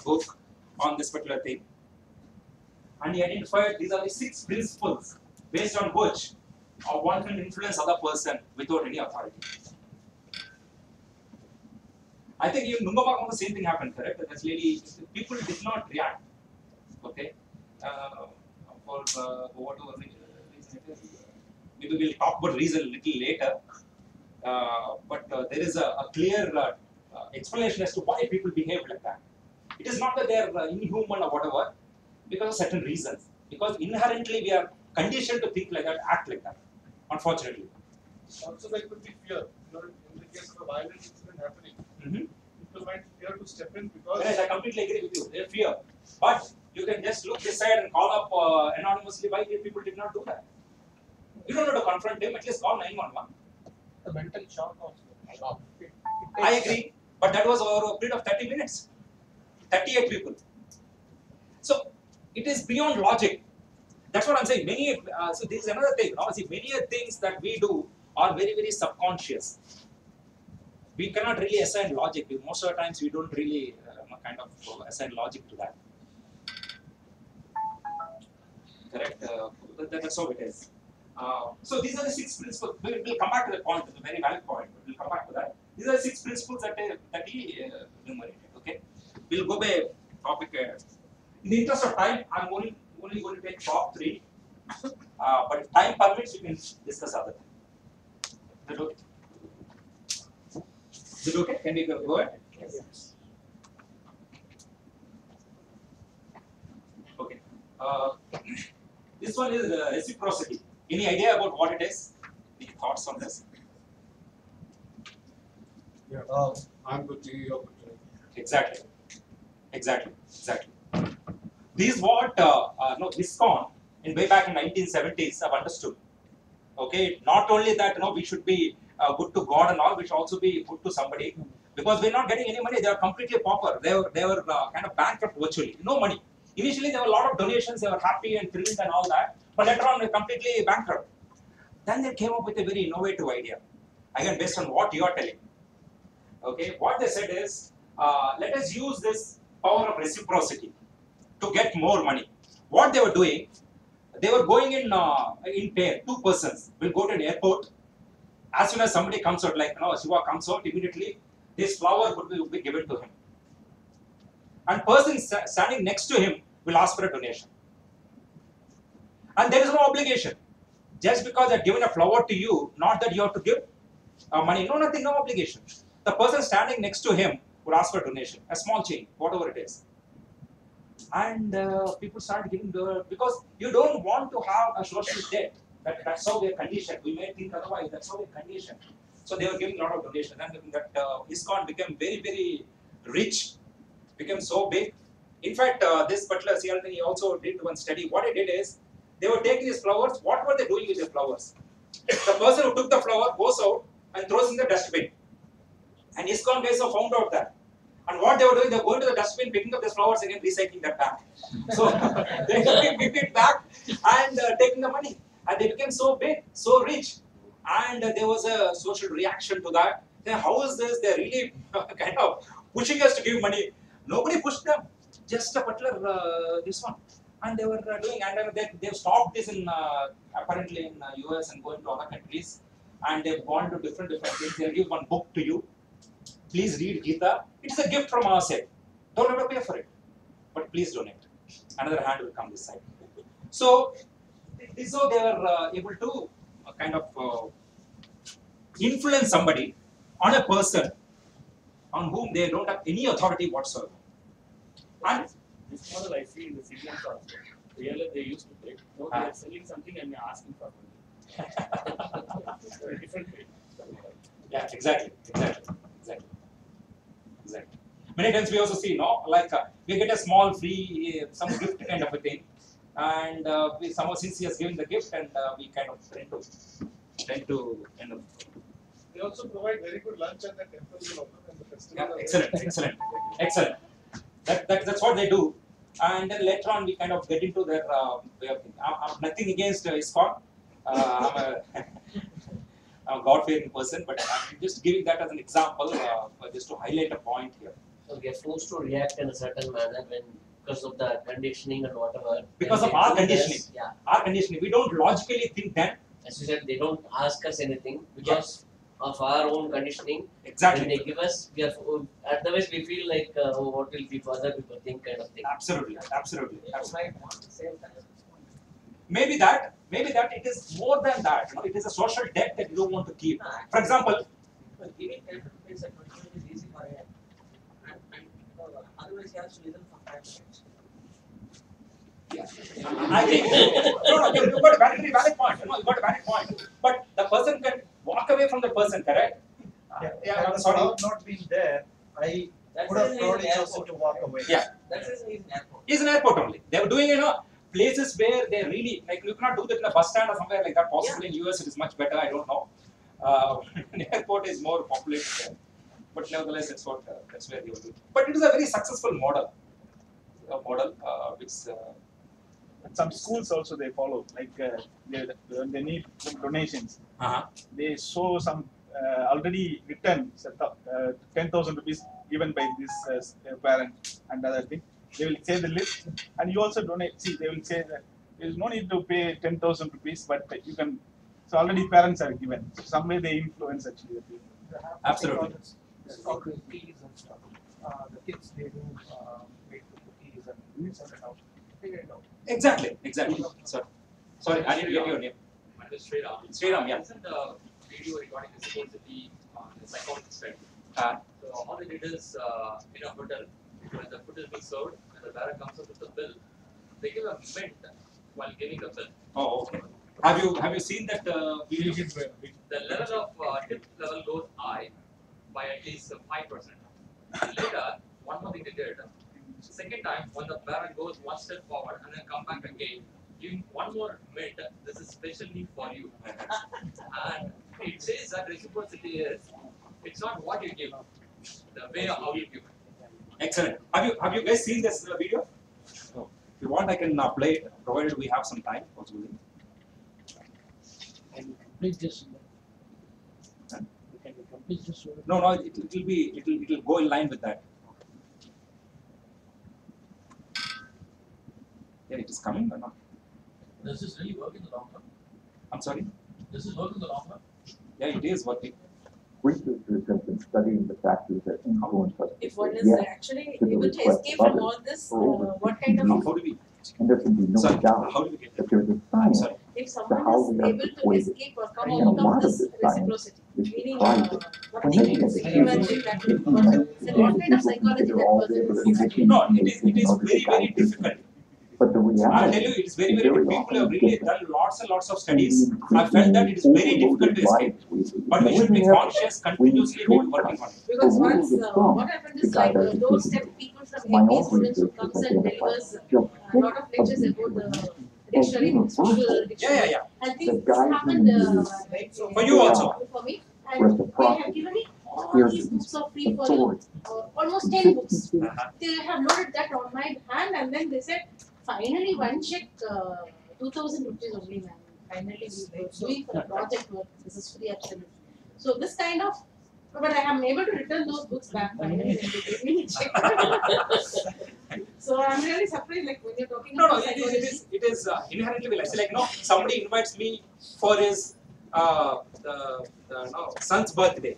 book on this particular thing. And he identified these are the 6 principles based on which one can influence other person without any authority. I think in Nungambakam the same thing happened, correct? That this lady, people did not react. Okay, for whatever reason it is. Maybe we'll talk about reason a little later. But there is a clear explanation as to why people behave like that. It is not that they are inhuman or whatever, because of certain reasons. Because inherently we are conditioned to think like that, act like that. Unfortunately. Also, there could be fear. In the case of a violent incident happening, people might fear to step in because. Yes, I completely agree with you. They fear, but you can just look this side and call up anonymously. Why people did not do that? You don't have to confront them. At least call 911. The mental shock also. I agree, but that was over a period of 30 minutes. 38 people. So it is beyond logic. That's what I'm saying. Many. So this is another thing. Now, see, many things that we do are very, very subconscious. We cannot really assign logic. Most of the times, we don't really kind of assign logic to that. Correct. That's how it is. So these are the 6 principles. We'll come back to the point. It's a very valid point. But we'll come back to that. These are the 6 principles that he enumerated. Okay. We'll go by topic. In the interest of time, I'm only going to take top 3. But if time permits, we can discuss other things. Is that okay? Is it okay? Can we go ahead? Yes. Okay. This one is reciprocity. Any idea about what it is? Any thoughts on this? Yeah, I'm good to you. Exactly. This is what Viscon in way back in 1970s have understood. Okay, not only that we should be good to God and all, we should also be good to somebody, because we're not getting any money. They are completely pauper. They were kind of bankrupt virtually, no money. Initially there were a lot of donations. They were happy and thrilled and all that, but later on they're completely bankrupt. Then they came up with a very innovative idea, again based on what you are telling. Okay, what they said is, let us use this power of reciprocity to get more money. What they were doing, They were going in pair. Two persons will go to an airport. As soon as somebody comes out, like Shiva comes out, immediately this flower would be given to him. And person standing next to him will ask for a donation. And there is no obligation. Just because they are given a flower to you, not that you have to give money. No, nothing, no obligation. The person standing next to him would ask for a donation, a small change, whatever it is. And people start giving because you don't want to have a social debt. That's how they're conditioned. We may think otherwise, that's how they're conditioned. So they were giving a lot of donations, and that ISKCON became very, very rich, became so big. In fact, this particular CLT also did one study. What it did is, they were taking these flowers. What were they doing with the flowers? The person who took the flower goes out and throws in the dustbin. And ISKCON guys have found out that. And what they were doing, they were going to the dustbin, picking up the flowers again, recycling that back. So they picked it back and taking the money. And they became so big, so rich. And there was a social reaction to that. Then how is this? They're really kind of pushing us to give money. Nobody pushed them. Just a particular this one. And they were doing, and they've stopped this in apparently in US and going to other countries. And they've gone to different things. They'll give one book to you. Please read Gita. It's a gift from our side. Don't have to pay for it. But please donate. Another hand will come this side. So they were able to kind of influence somebody on a person on whom they don't have any authority whatsoever. And this model I see in the civilians also. Really, they used to take. Now they are selling something and they're asking for money. Different way. Yeah, exactly. Many times we also see, like we get a small free, some gift kind of a thing, and somehow since he has given the gift, and we kind of tend to end up. They also provide very good lunch at the temple, and the festival. Yeah, excellent. That's what they do, and then later on we kind of get into their way of thinking. I'm nothing against ISKCON. I'm a God-fearing person, but I'm just giving that as an example, just to highlight a point here. So we are forced to react in a certain manner because of the conditioning and whatever. Because of our conditioning. Our conditioning. We don't logically think then. As you said, they don't ask us anything because of our own conditioning. Exactly. When they give us, otherwise we feel like what will be other people think kind of thing. Absolutely. Maybe that it is more than that. It is a social debt that you don't want to keep. For example, giving 10 rupees at 20 is easy for him. And otherwise he has to listen for 5 minutes. I think you've got a very valid point. You've got a valid point. But the person can walk away from the person, correct? I'm sorry. Not being there, I would have probably chosen to walk away. Yeah. That's his airport. He's an airport only. They were doing, places where they really, like, you cannot do that in a bus stand or somewhere like that. Possibly in US it is much better, I don't know. An airport is more populated there. But nevertheless, that's where they were doing. But it is a very successful model. Which some schools also they follow, like they need donations. They show some already written 10,000 rupees given by this parent and other thing. They will say the list, and you also donate. See, they will say that there is no need to pay 10,000 rupees, but you can. So already parents are given. So some way they influence actually the people. Absolutely. It's called cookies and stuff. The kids they do make the cookies and send it out. Figure it out. Exactly. Sorry, I didn't get your name. My name is Sriram, yeah. I sent a video regarding the Scarcity the psychology study. So all they did is in a hotel, when the food is being served and the bearer comes up with the bill, they give a mint while giving the bill. Oh, okay. Have you seen that video? The level of tip level goes high by at least 5%. Later, one more thing they did. Second time, when the bearer goes one step forward and then come back again, giving one more mint. This is specially for you. And it says that reciprocity is it's not what you give, the way of how you give. Excellent. Have you guys seen this video? No. If you want, I can play it, provided we have some time, possibly. Can you complete this? Can you complete this? No, it'll go in line with that. Yeah, it is coming or not? Does this really work in the long run? I'm sorry? Does this work in the long run? Yeah, it is working. Researchers have been studying the factors that influence us. If one is actually able to escape from all this, what kind of... How do we? And there can be no doubt that there's a science if to someone how is we are able to persuaded. escape or come And a out lot of of this this science reciprocity, is meaning surprising. what When thing making a is decision, imagine that it's person, nice then what kind of psychology consider that all the person other is additional No, it is information in order to very, very guide their difficult. thinking. But the I'll reality tell you, it's very, is very very people often have really different. done lots and lots of In studies. the I felt that it is very difficult increasingly to escape. overloaded lives we lead, But we more should be than ever, conscious, we need continuously be working on shortcuts it. or because once rules of thumb what happens to is guide like our doorstep decision-making. people from My MP own students who research has comes and identified delivers just a 6 lot of of lectures these about the rules as dictionary, universal visual dictionary. And that this guide happened human behavior. For you also. for me. And they have Reciprocity, given me all these scarcity, books of free for you, authority, almost 10 books. consistency, They have loaded that on my hand and then they said, finally one check, 2000 rupees only, ma'am. Finally we were doing for a project work. This is free, absolutely. So this kind of, but I am able to return those books back finally when they gave me a check. So I'm really surprised, like when you're talking about psychology. It is inherently will. I say like, somebody invites me for his son's birthday.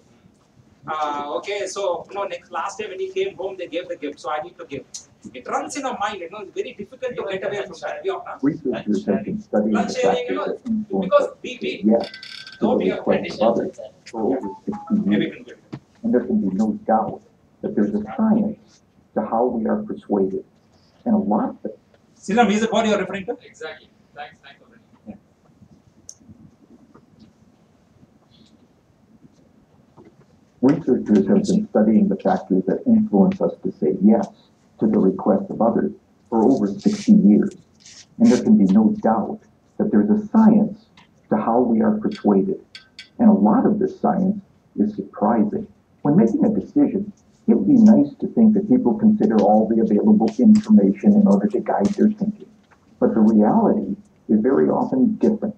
Okay, so last time when he came home, they gave the gift, so I need to give. It runs in our mind, it's very difficult to get away from that. researchers have been studying the Lunch sharing, factors that influence because us we to say yes to the we have request of others for over 60 years. And there can be no doubt that there's a science to how we are persuaded. And a lot of it. Silam, is it what you are referring to? Exactly. Thanks for that. Yeah. Researchers have been studying the factors that influence us to say yes to the request of others for over 60 years. And there can be no doubt that there's a science to how we are persuaded. And a lot of this science is surprising. When making a decision, it would be nice to think that people consider all the available information in order to guide their thinking. But the reality is very often different.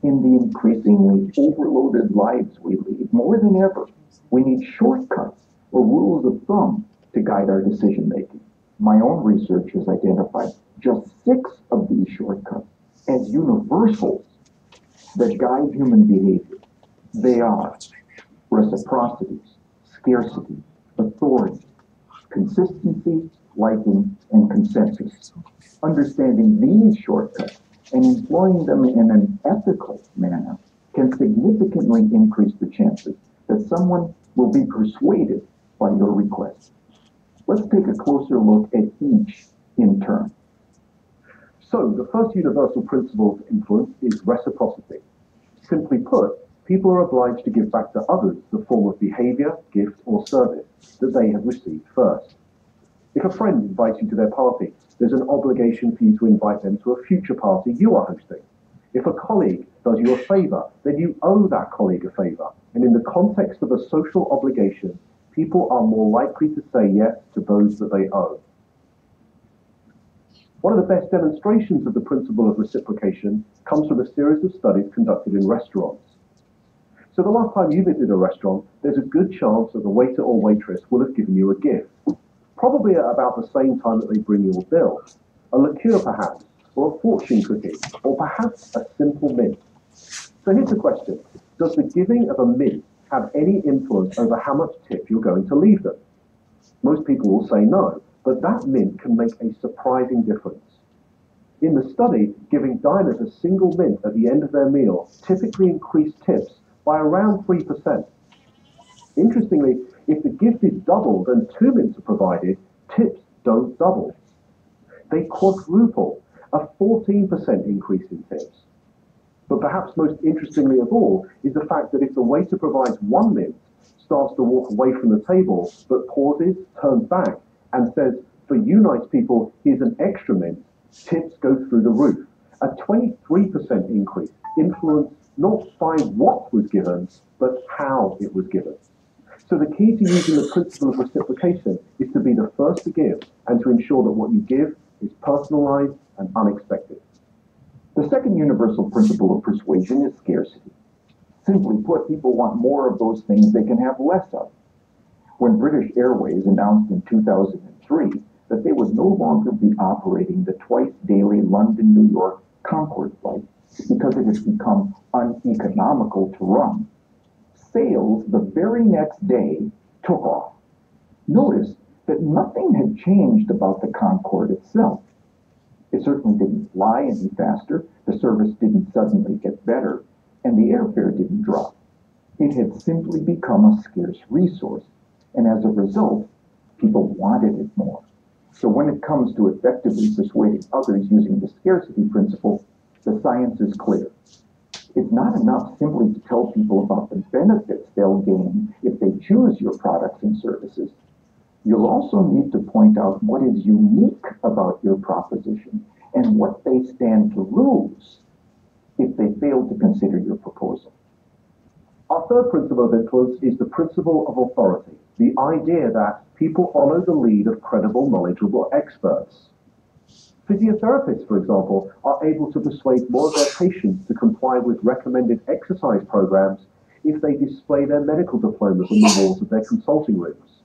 In the increasingly overloaded lives we lead, more than ever, we need shortcuts or rules of thumb to guide our decision making. My own research has identified just 6 of these shortcuts as universals that guide human behavior. They are reciprocity, scarcity, authority, consistency, liking, and consensus. Understanding these shortcuts and employing them in an ethical manner can significantly increase the chances that someone will be persuaded by your request. Let's take a closer look at each in turn. So, the first universal principle of influence is reciprocity. Simply put, people are obliged to give back to others the form of behavior, gift, or service that they have received first. If a friend invites you to their party, there's an obligation for you to invite them to a future party you are hosting. If a colleague does you a favor, then you owe that colleague a favor. And in the context of a social obligation, people are more likely to say yes to those that they owe. One of the best demonstrations of the principle of reciprocation comes from a series of studies conducted in restaurants. So the last time you visit a restaurant, there's a good chance that the waiter or waitress will have given you a gift. Probably at about the same time that they bring you a bill. A liqueur perhaps, or a fortune cookie, or perhaps a simple mint. So here's the question. Does the giving of a mint have any influence over how much tip you're going to leave them? Most people will say no, but that mint can make a surprising difference. In the study, giving diners a single mint at the end of their meal typically increased tips by around 3%. Interestingly, if the gift is doubled and 2 mints are provided, tips don't double. They quadruple, a 14% increase in tips. But perhaps most interestingly of all is the fact that if the waiter provides 1 mint, starts to walk away from the table, but pauses, turns back, and says, for you nice people, here's an extra mint, tips go through the roof. A 23% increase influenced not by what was given, but how it was given. So the key to using the principle of reciprocation is to be the first to give and to ensure that what you give is personalized and unexpected. The second universal principle of persuasion is scarcity. Simply put, people want more of those things they can have less of. When British Airways announced in 2003 that they would no longer be operating the twice daily London-New York Concorde flight because it has become uneconomical to run. Sales the very next day took off. Notice that nothing had changed about the Concorde itself. It certainly didn't fly any faster, the service didn't suddenly get better, and the airfare didn't drop. It had simply become a scarce resource, and as a result, people wanted it more. So when it comes to effectively persuading others using the scarcity principle, the science is clear. It's not enough simply to tell people about the benefits they'll gain if they choose your products and services. You'll also need to point out what is unique about your proposition and what they stand to lose if they fail to consider your proposal. Our third principle of influence is the principle of authority, the idea that people follow the lead of credible, knowledgeable experts. Physiotherapists, for example, are able to persuade more of their patients to comply with recommended exercise programs if they display their medical diplomas on the walls of their consulting rooms.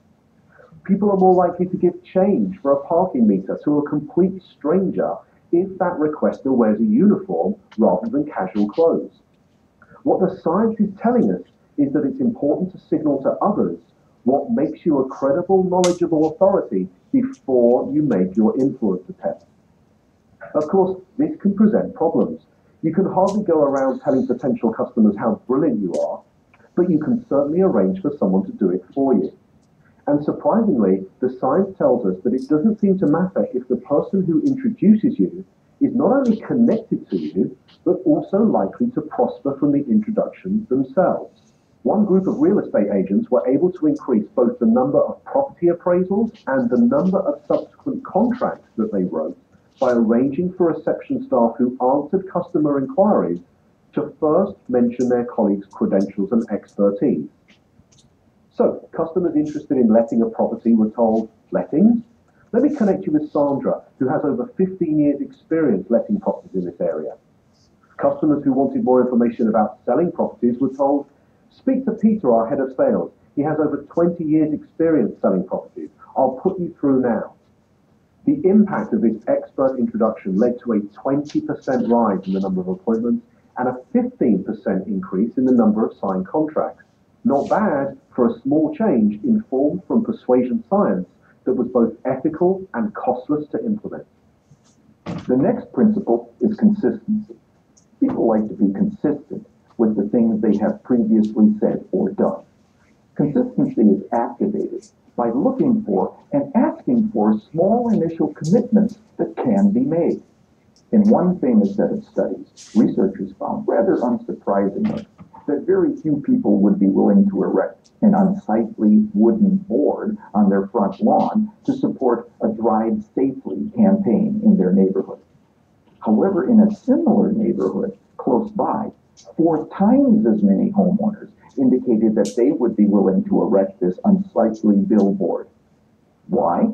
People are more likely to give change for a parking meter to a complete stranger if that requester wears a uniform rather than casual clothes. What the science is telling us is that it's important to signal to others what makes you a credible, knowledgeable authority before you make your influence attempt. Of course, this can present problems. You can hardly go around telling potential customers how brilliant you are, but you can certainly arrange for someone to do it for you. And surprisingly, the science tells us that it doesn't seem to matter if the person who introduces you is not only connected to you, but also likely to prosper from the introduction themselves. One group of real estate agents were able to increase both the number of property appraisals and the number of subsequent contracts that they wrote by arranging for reception staff who answered customer inquiries to first mention their colleagues' credentials and expertise. So, customers interested in letting a property were told, lettings? Let me connect you with Sandra, who has over 15 years experience letting properties in this area. Customers who wanted more information about selling properties were told, speak to Peter, our head of sales. He has over 20 years experience selling properties. I'll put you through now. The impact of this expert introduction led to a 20% rise in the number of appointments and a 15% increase in the number of signed contracts. Not bad for a small change informed from persuasion science that was both ethical and costless to implement. The next principle is consistency. People like to be consistent with the things they have previously said or done. Consistency is activated by looking for and asking for small initial commitments that can be made. In one famous set of studies, researchers found, rather unsurprisingly, that very few people would be willing to erect an unsightly wooden board on their front lawn to support a Drive Safely campaign in their neighborhood. However, in a similar neighborhood close by, 4 times as many homeowners indicated that they would be willing to erect this unsightly billboard. Why?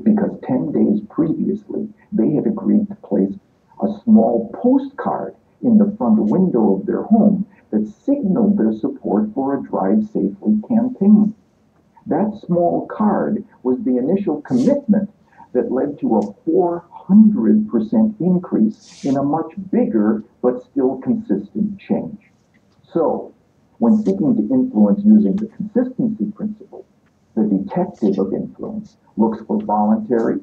Because 10 days previously, they had agreed to place a small postcard in the front window of their home that signaled their support for a Drive Safely campaign. That small card was the initial commitment that led to a 400% increase in a much bigger but still consistent change. So, when seeking to influence using the consistency principle, the detective of influence looks for voluntary,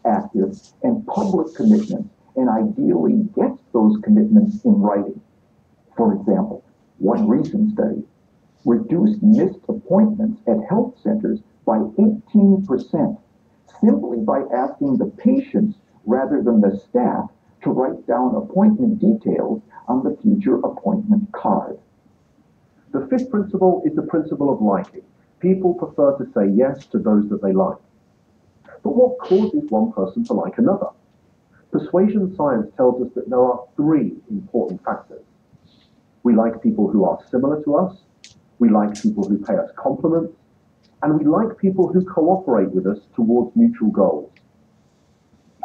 active, and public commitments, and ideally gets those commitments in writing. For example, one recent study reduced missed appointments at health centers by 18%, simply by asking the patients rather than the staff to write down appointment details on the future appointment card. The 5th principle is the principle of liking. People prefer to say yes to those that they like. But what causes one person to like another? Persuasion science tells us that there are 3 important factors. We like people who are similar to us, we like people who pay us compliments, and we like people who cooperate with us towards mutual goals.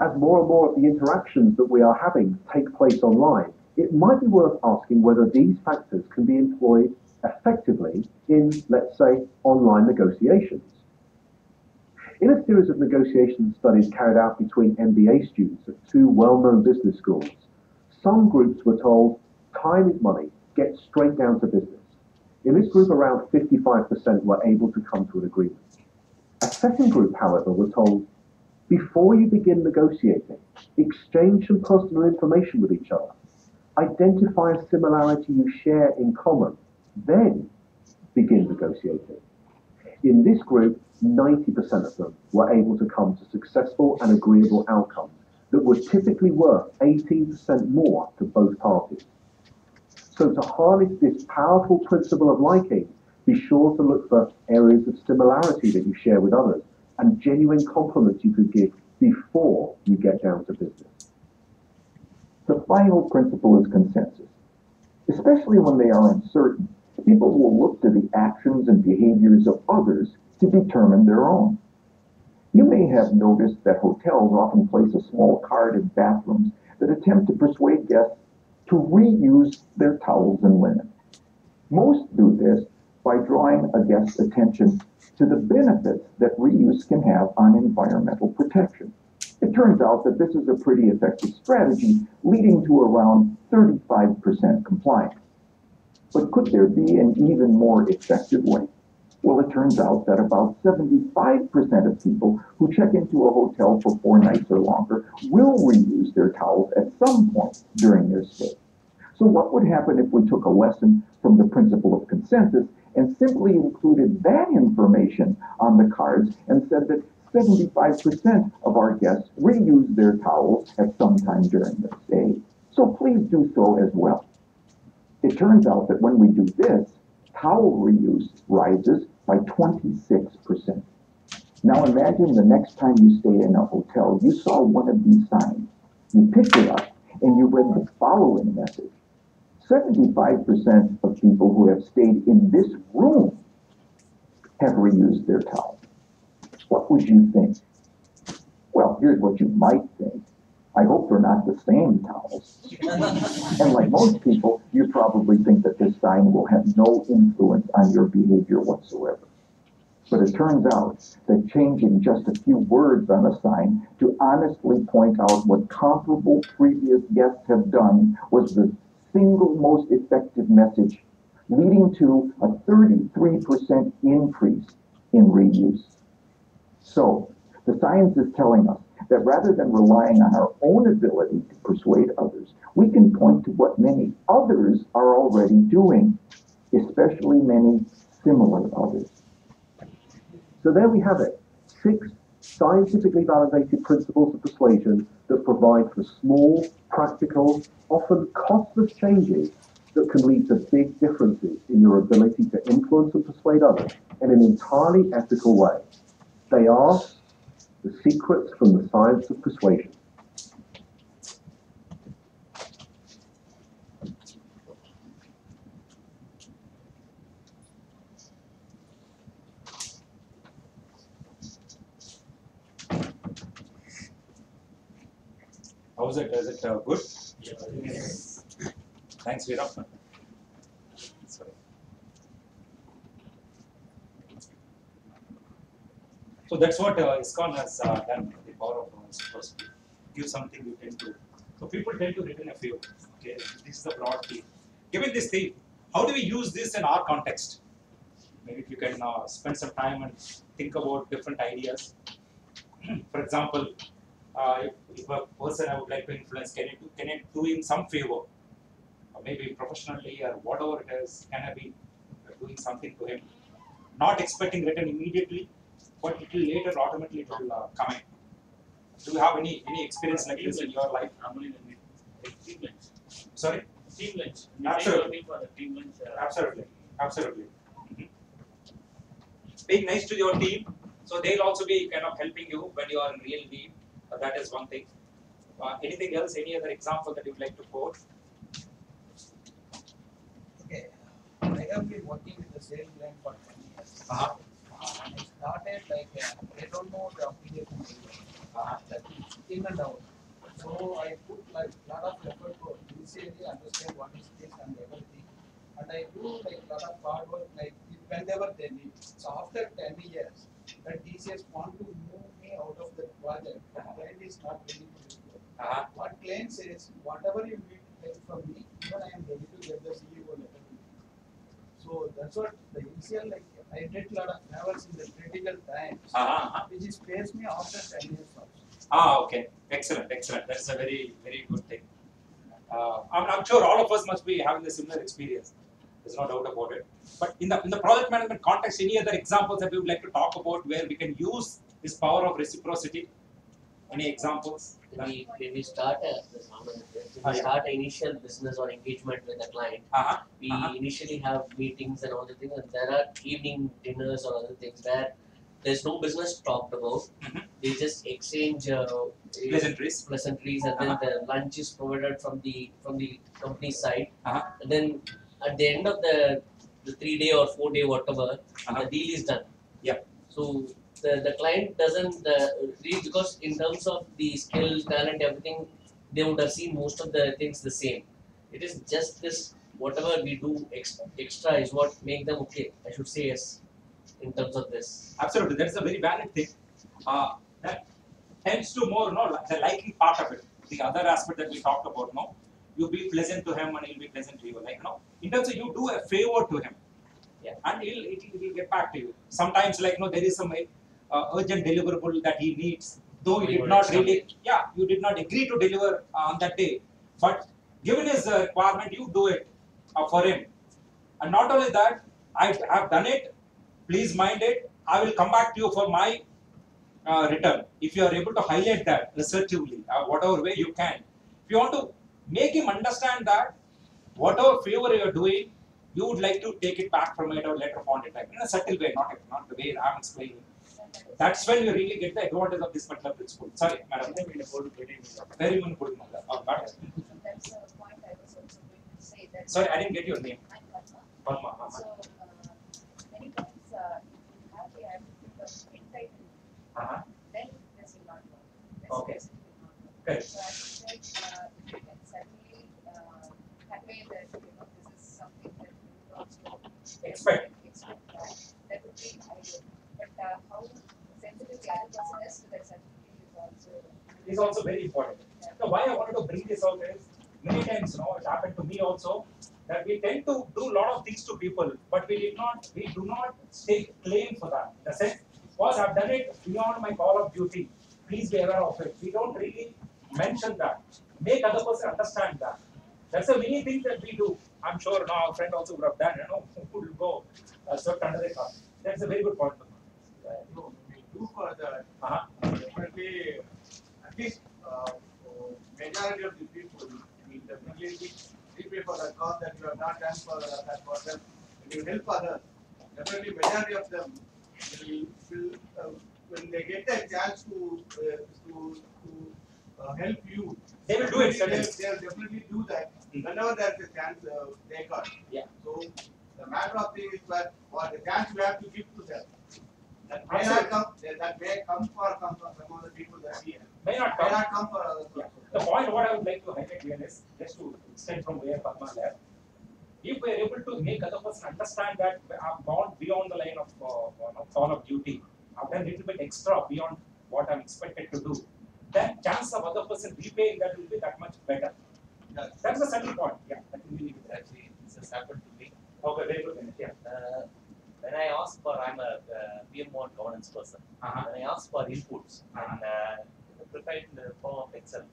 As more and more of the interactions that we are having take place online, it might be worth asking whether these factors can be employed effectively in, let's say, online negotiations. In a series of negotiation studies carried out between MBA students at 2 well-known business schools, Some groups were told, time is money, get straight down to business. In this group, around 55% were able to come to an agreement. A second group, however, were told, before you begin negotiating, exchange some personal information with each other. Identify a similarity you share in common, then begin negotiating. In this group, 90% of them were able to come to successful and agreeable outcomes that were typically worth 18% more to both parties. So to harness this powerful principle of liking, be sure to look for areas of similarity that you share with others and genuine compliments you could give before you get down to business. The final principle is consensus. Especially when they are uncertain, people will look to the actions and behaviors of others to determine their own. You may have noticed that hotels often place a small card in bathrooms that attempt to persuade guests to reuse their towels and linen. Most do this by drawing a guest's attention to the benefits that reuse can have on environmental protection. It turns out that this is a pretty effective strategy, leading to around 35% compliance. But could there be an even more effective way? Well, it turns out that about 75% of people who check into a hotel for 4 nights or longer will reuse their towels at some point during their stay. So what would happen if we took a lesson from the principle of consensus and simply included that information on the cards and said that 75% of our guests reuse their towels at some time during their stay? So please do so as well. It turns out that when we do this, towel reuse rises by 26%. Now imagine the next time you stay in a hotel, you saw one of these signs. You picked it up and you read the following message. 75% of people who have stayed in this room have reused their towels. What would you think? Well, here's what you might think. I hope they're not the same towels. And like most people, you probably think that this sign will have no influence on your behavior whatsoever. But it turns out that changing just a few words on a sign to honestly point out what comparable previous guests have done was the single most effective message, leading to a 33% increase in reuse. So, the science is telling us that rather than relying on our own ability to persuade others, we can point to what many others are already doing, especially many similar others. So there we have it, 6 scientifically validated principles of persuasion that provide for small, practical, often costless changes that can lead to big differences in your ability to influence and persuade others in an entirely ethical way. They are the secrets from the science of persuasion. How's it? Is it good? Yes. Thanks, Veera. Sorry. So that's what ISKCON has done. The power of reciprocity. Give something you tend to. So people tend to return a few. Okay, this is the broad theme. Given this theme, how do we use this in our context? Maybe if you can spend some time and think about different ideas. For example, if a person I would like to influence, can I do him some favor? Or maybe professionally or whatever it is, can I be doing something to him? Not expecting return immediately, but it will later automatically it will come in. Do you have any experience like this in your life? Team lunch. Sorry? Team lunch. Absolutely. For the team lunch. Absolutely. Absolutely. Being nice to your team, so they'll also be kind of helping you when you are in real need. That is one thing. Anything else? Any other example that you'd like to quote? Okay, I have been working with the sales line for 10 years. And I started like, I don't know the application that is in and out. So I put like lot of effort to initially understand what is this and everything. And I do like lot of hard work like whenever they need. So after 10 years, the TCS want to move me out of the project. The client is not willing to do it. What client says, whatever you need that's what the initial, like, I did a lot of travels in the critical times, which is pays me after 10 years also. Okay. Excellent. That's a very, very good thing. I'm sure all of us must be having a similar experience. There's no doubt about it. But in the project management context, any other examples that we would like to talk about where we can use this power of reciprocity? Any examples? When we start an initial business or engagement with a client, we initially have meetings and all the things, and there are evening dinners or other things where there's no business talked about. They just exchange pleasantries, and then the lunch is provided from the company side, and then at the end of the 3-day or 4-day whatever, the deal is done. So the client doesn't read, because in terms of the skill, talent, everything, they would have seen most of the things the same. It is just this, whatever we do extra is what make them, okay, I should say yes in terms of this. Absolutely, that's a very valid thing. That tends to more, the liking part of it. The other aspect that we talked about, you be pleasant to him and he'll be pleasant to you. Like, in terms of you do a favor to him, and he'll get back to you. Sometimes, like, there is some urgent deliverable that he needs, though you did not really, you did not agree to deliver on that day, but given his requirement, you do it for him. And not only that, I have done it, please mind it, I will come back to you for my return. If you are able to highlight that assertively, whatever way you can. If you want to make him understand that whatever favor you are doing, you would like to take it back from it or later point in time, in a subtle way, not the way I am explaining. That's when you really get the advantage of this particular principle. Sorry, madam. Very good. That's a point I was also going to say. That sorry, I didn't get your name. I'm Padma. So, many times you have the attitude of entitlement, then this will not work. Okay. Correct. So, as you said, if you can certainly convey that, this is something that you would also expect that would be ideal. But how sensitive the other person is to that certificate is also very important. So why I wanted to bring this out is, many times, it happened to me also, that we tend to do a lot of things to people, but we do not take claim for that. In the sense, because I've done it beyond my call of duty, please be aware of it. We don't really mention that. Make other person understand that. That's the many things that we do. I'm sure our friend also would have done, who will go swept under the car. That's a very good point. No, we do for that. Definitely, at least majority of the people will definitely repay for the cost that you have not done for that person. When you help others, definitely majority of them will when they get a chance to help you, they will do it. They will definitely do that. Whenever there is a chance, they got. So the matter of thing is that what the chance you have to give to them. That may not come. That may come for some of the people that we have. May not come for others. The point what I would like to highlight here is, just to extend from where Padma left, if we are able to make other person understand that I've gone beyond the line of call of duty, I've done a little bit extra beyond what I'm expected to do, then chance of other person repaying that will be that much better. That's the second point. I think we need to actually, this has happened to me. Okay, very good. When I ask for, I'm a PMO and governance person. When I ask for inputs and prepared in the form of Excel,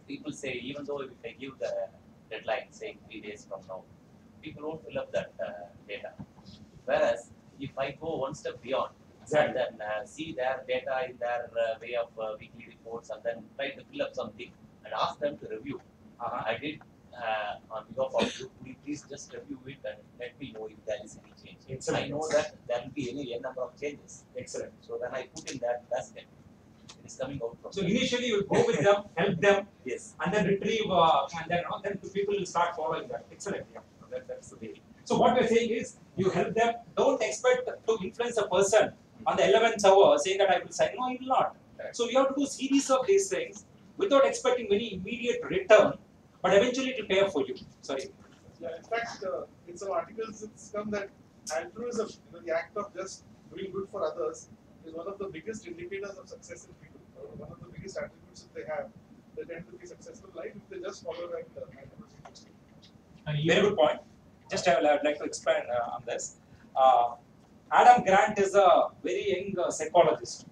people say, even though if I give the deadline, say 3 days from now, people won't fill up that data. Whereas, if I go one step beyond, and then see their data in their way of weekly reports, and then try to fill up something and ask them to review. I did on behalf of you, please just review it and let me know if there is any change. Excellent. I know that there will be any number of changes. Excellent. So then I put in that basket. It is coming out from. So initially you go with them, help them, yes, and then retrieve, and then people will start following that. Excellent. That's the way. So what we're saying is, you help them. Don't expect to influence a person on the 11th hour saying that I will sign. No, you will not. So you have to do series of these things without expecting any immediate return, but eventually it will pay off for you. Sorry. Yeah, in fact, in some articles it's come that altruism, the act of just doing good for others, is one of the biggest indicators of success in people. One of the biggest attributes that they have. They tend to be successful in life if they just follow that. Very good point. just I would like to expand on this. Adam Grant is a very young psychologist.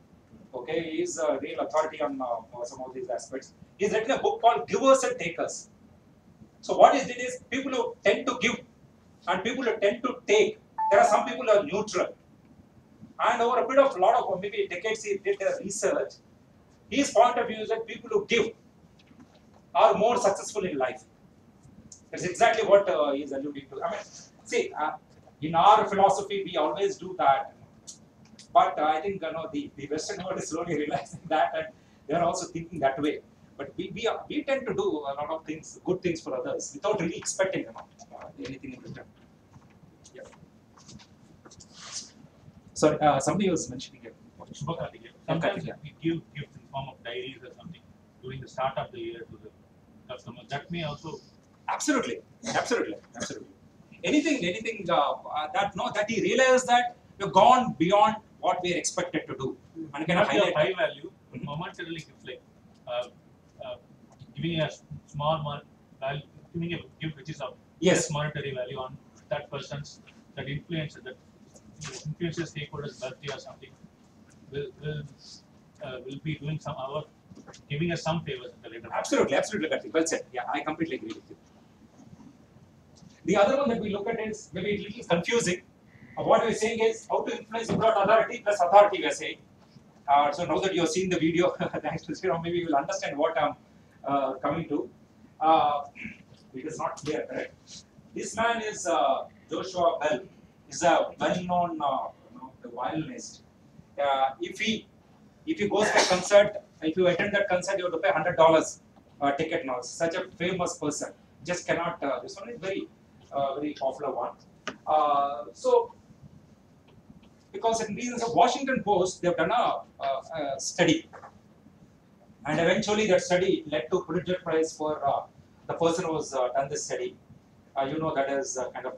Okay, he is a real authority on some of these aspects. He's written a book called Givers and Takers. So what he did is people who tend to give and people who tend to take. There are some people who are neutral. And over a period of lot of maybe decades, he did research. His point of view is that people who give are more successful in life. That's exactly what he is alluding to. I mean, see, in our philosophy, we always do that. But I think the Western world is slowly realizing that, and they are also thinking that way. But we tend to do a lot of things, good things for others, without really expecting anything in return. Yeah. Sorry, somebody was mentioning it. Sometimes we give gifts in form of diaries or something during the start of the year to the customer. That may also. Absolutely. Anything that he realized that you've gone beyond what we are expected to do. And can highlight high value, momentarily gifts like giving a small value, giving a gift which is of less monetary value on that person's that influences stakeholders' birthday or something will be doing giving us some favors at the later. Absolutely, Karthik. Well said. Yeah, I completely agree with you. The other one that we look at is maybe a little confusing. What we're saying is how to influence without authority plus authority, we're saying. So now that you're seeing the video, thanks to Sriram, maybe you will understand what I'm coming to. It is not clear, correct? This man is Joshua Bell. He's a well-known violinist. If he goes to a concert, if you attend that concert, you have to pay $100 ticket now. Such a famous person. Just cannot. This one is very popular one. So, because in reasons of Washington Post, they have done a study, and eventually that study led to Pulitzer Prize for the person who has done this study. That is kind of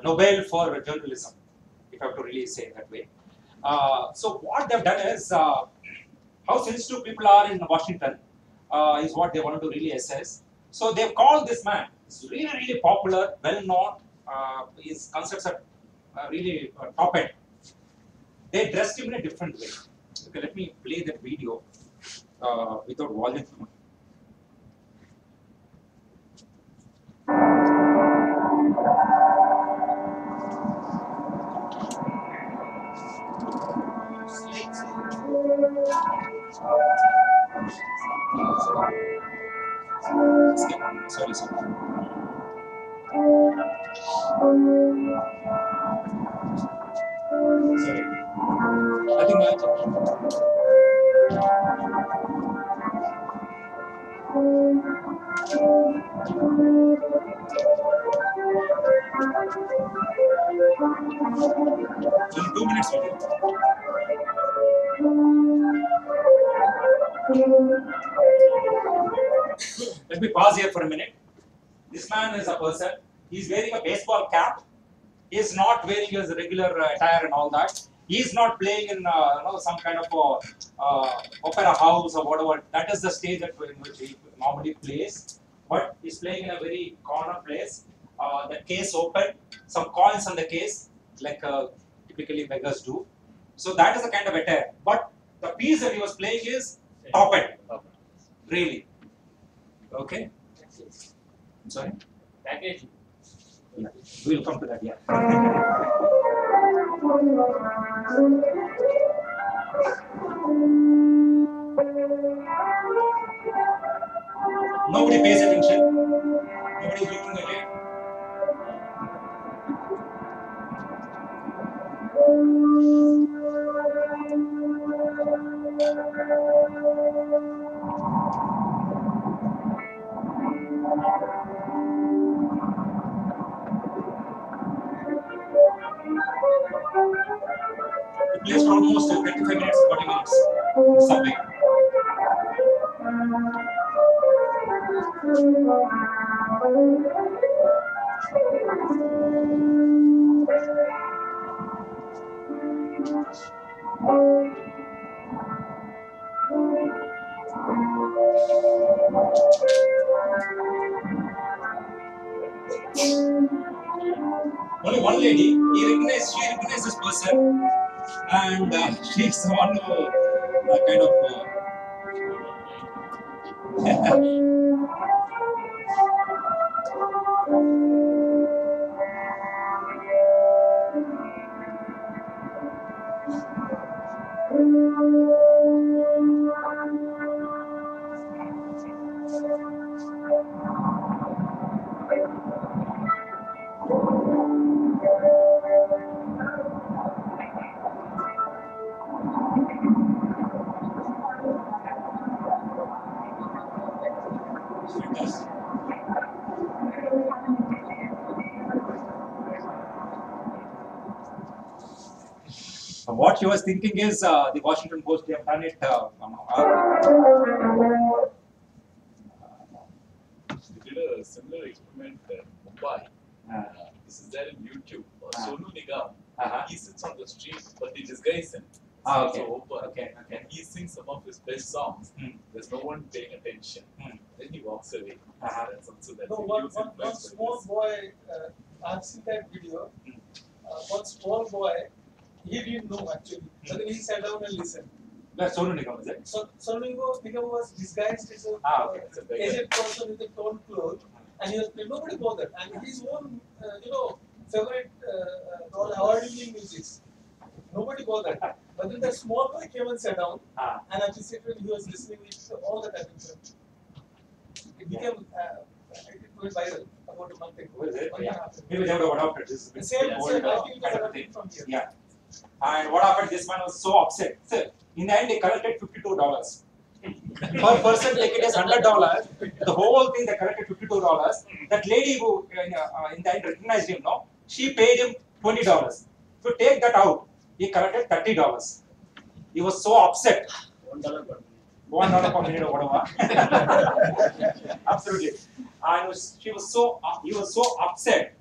Nobel for journalism, if I have to really say it that way. So what they've done is how sensitive people are in Washington is what they wanted to really assess. So they've called this man. He's really popular, well known. His concepts are really top end. They dressed him in a different way. Okay, let me play that video without volume. Sorry. Nothing much. Only 2 minutes video. Let me pause here for a minute. This man is a person. He's wearing a baseball cap. He's not wearing his regular attire and all that. He's not playing in some kind of opera house or whatever. That is the stage in which he normally plays. But he's playing in a very corner place. The case open, some coins on the case, like typically beggars do. So that is the kind of attire. But the piece that he was playing is top end. Really. Okay. I'm sorry. Package. Yeah. We'll come to that. Yeah. Nobody pays attention. Nobody is looking at it. It plays for almost 35 minutes, 40 minutes. Something. only one lady. She recognized this person, and she's the one who kind of. What she was thinking is the Washington Post, they have done it. They did a similar experiment in Mumbai. This is there in YouTube. Sonu Nigam, he sits on the street, but they disguise him. Okay. Open. Okay. And he sings some of his best songs. There's no one paying attention. Then he walks away. That's also that. No, one small boy, I've seen that video. One small boy, he didn't know actually. But then he sat down and listened. Where's Sonu Nigam, is it? So Sonu Nigam was disguised as a aged person with a torn cloth, and he was nobody bothered. And his own, favorite award evening music. Nobody bothered. But then the small boy came and sat down and appreciated. He was listening with all that attention. It became it went viral about a month ago. What is it? Maybe they would have adopted this. The same old, I think it was kind of adopted thing. from here. Yeah. And what happened? This man was so upset. So in the end, they collected $52. Per person, take it as $100. The whole thing they collected $52. That lady who in the end recognized him, no, she paid him $20. So take that out. He collected $30. He was so upset. $1 per minute or whatever. Absolutely. And he was so upset.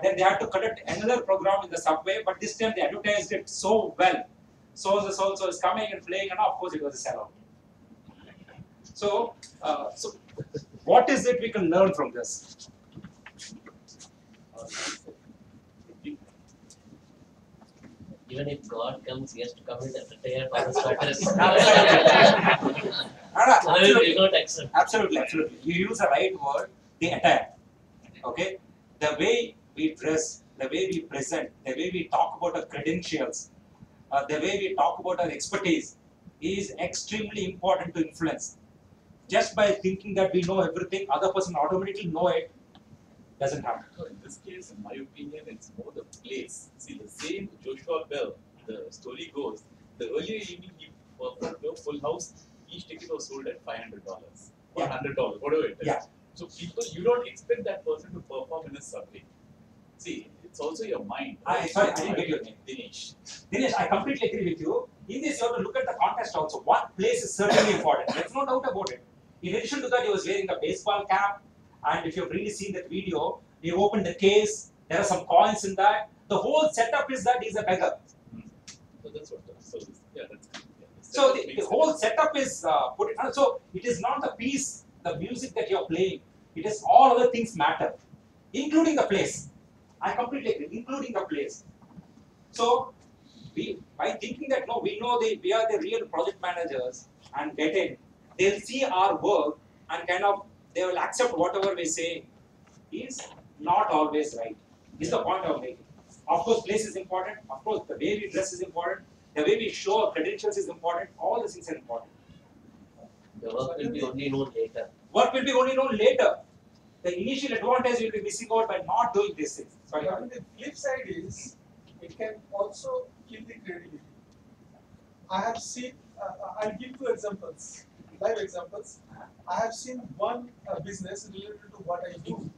Then they had to conduct another program in the subway, but this time they advertised it so well. So is coming and playing, and of course it was a sellout. So what is it we can learn from this? Even if God comes, he has to come in and retire for the starters. Absolutely. You use the right word, the attire. Okay? The way we dress, the way we present, the way we talk about our credentials, the way we talk about our expertise is extremely important to influence. Just by thinking that we know everything, other person automatically know it, doesn't happen. So in this case, in my opinion, it's more the place. See, the same Joshua Bell, the story goes, the earlier evening he performed the full house, each ticket was sold at $500 or $100, whatever it is. Yeah. So people, you don't expect that person to perform in a subway. See, it's also your mind. Sorry, I didn't get your name. Dinesh. Dinesh, I completely agree with you. In this, you have to look at the context also. What place is certainly important. There's no doubt about it. In addition to that, he was wearing a baseball cap. And if you've really seen that video, he opened the case. There are some coins in that. The whole setup is that he's a beggar. So that's what. So the whole setup is put. So it is not the piece, the music that you're playing. It is all other things matter, including the place. I completely agree, including the place. So by thinking that no, we know we are the real project managers and get in, they'll see our work and kind of they will accept whatever we say is not always right. Is the point I'm making. Of course, place is important. Of course, the way we dress is important. The way we show our credentials is important. All these things are important. The work will be only known later. Work will be only known later. The initial advantage will be missing out by not doing these things. Sorry. But the flip side is, it can also kill the credibility. I have seen, I'll give two examples, live examples. I have seen one business related to what I do.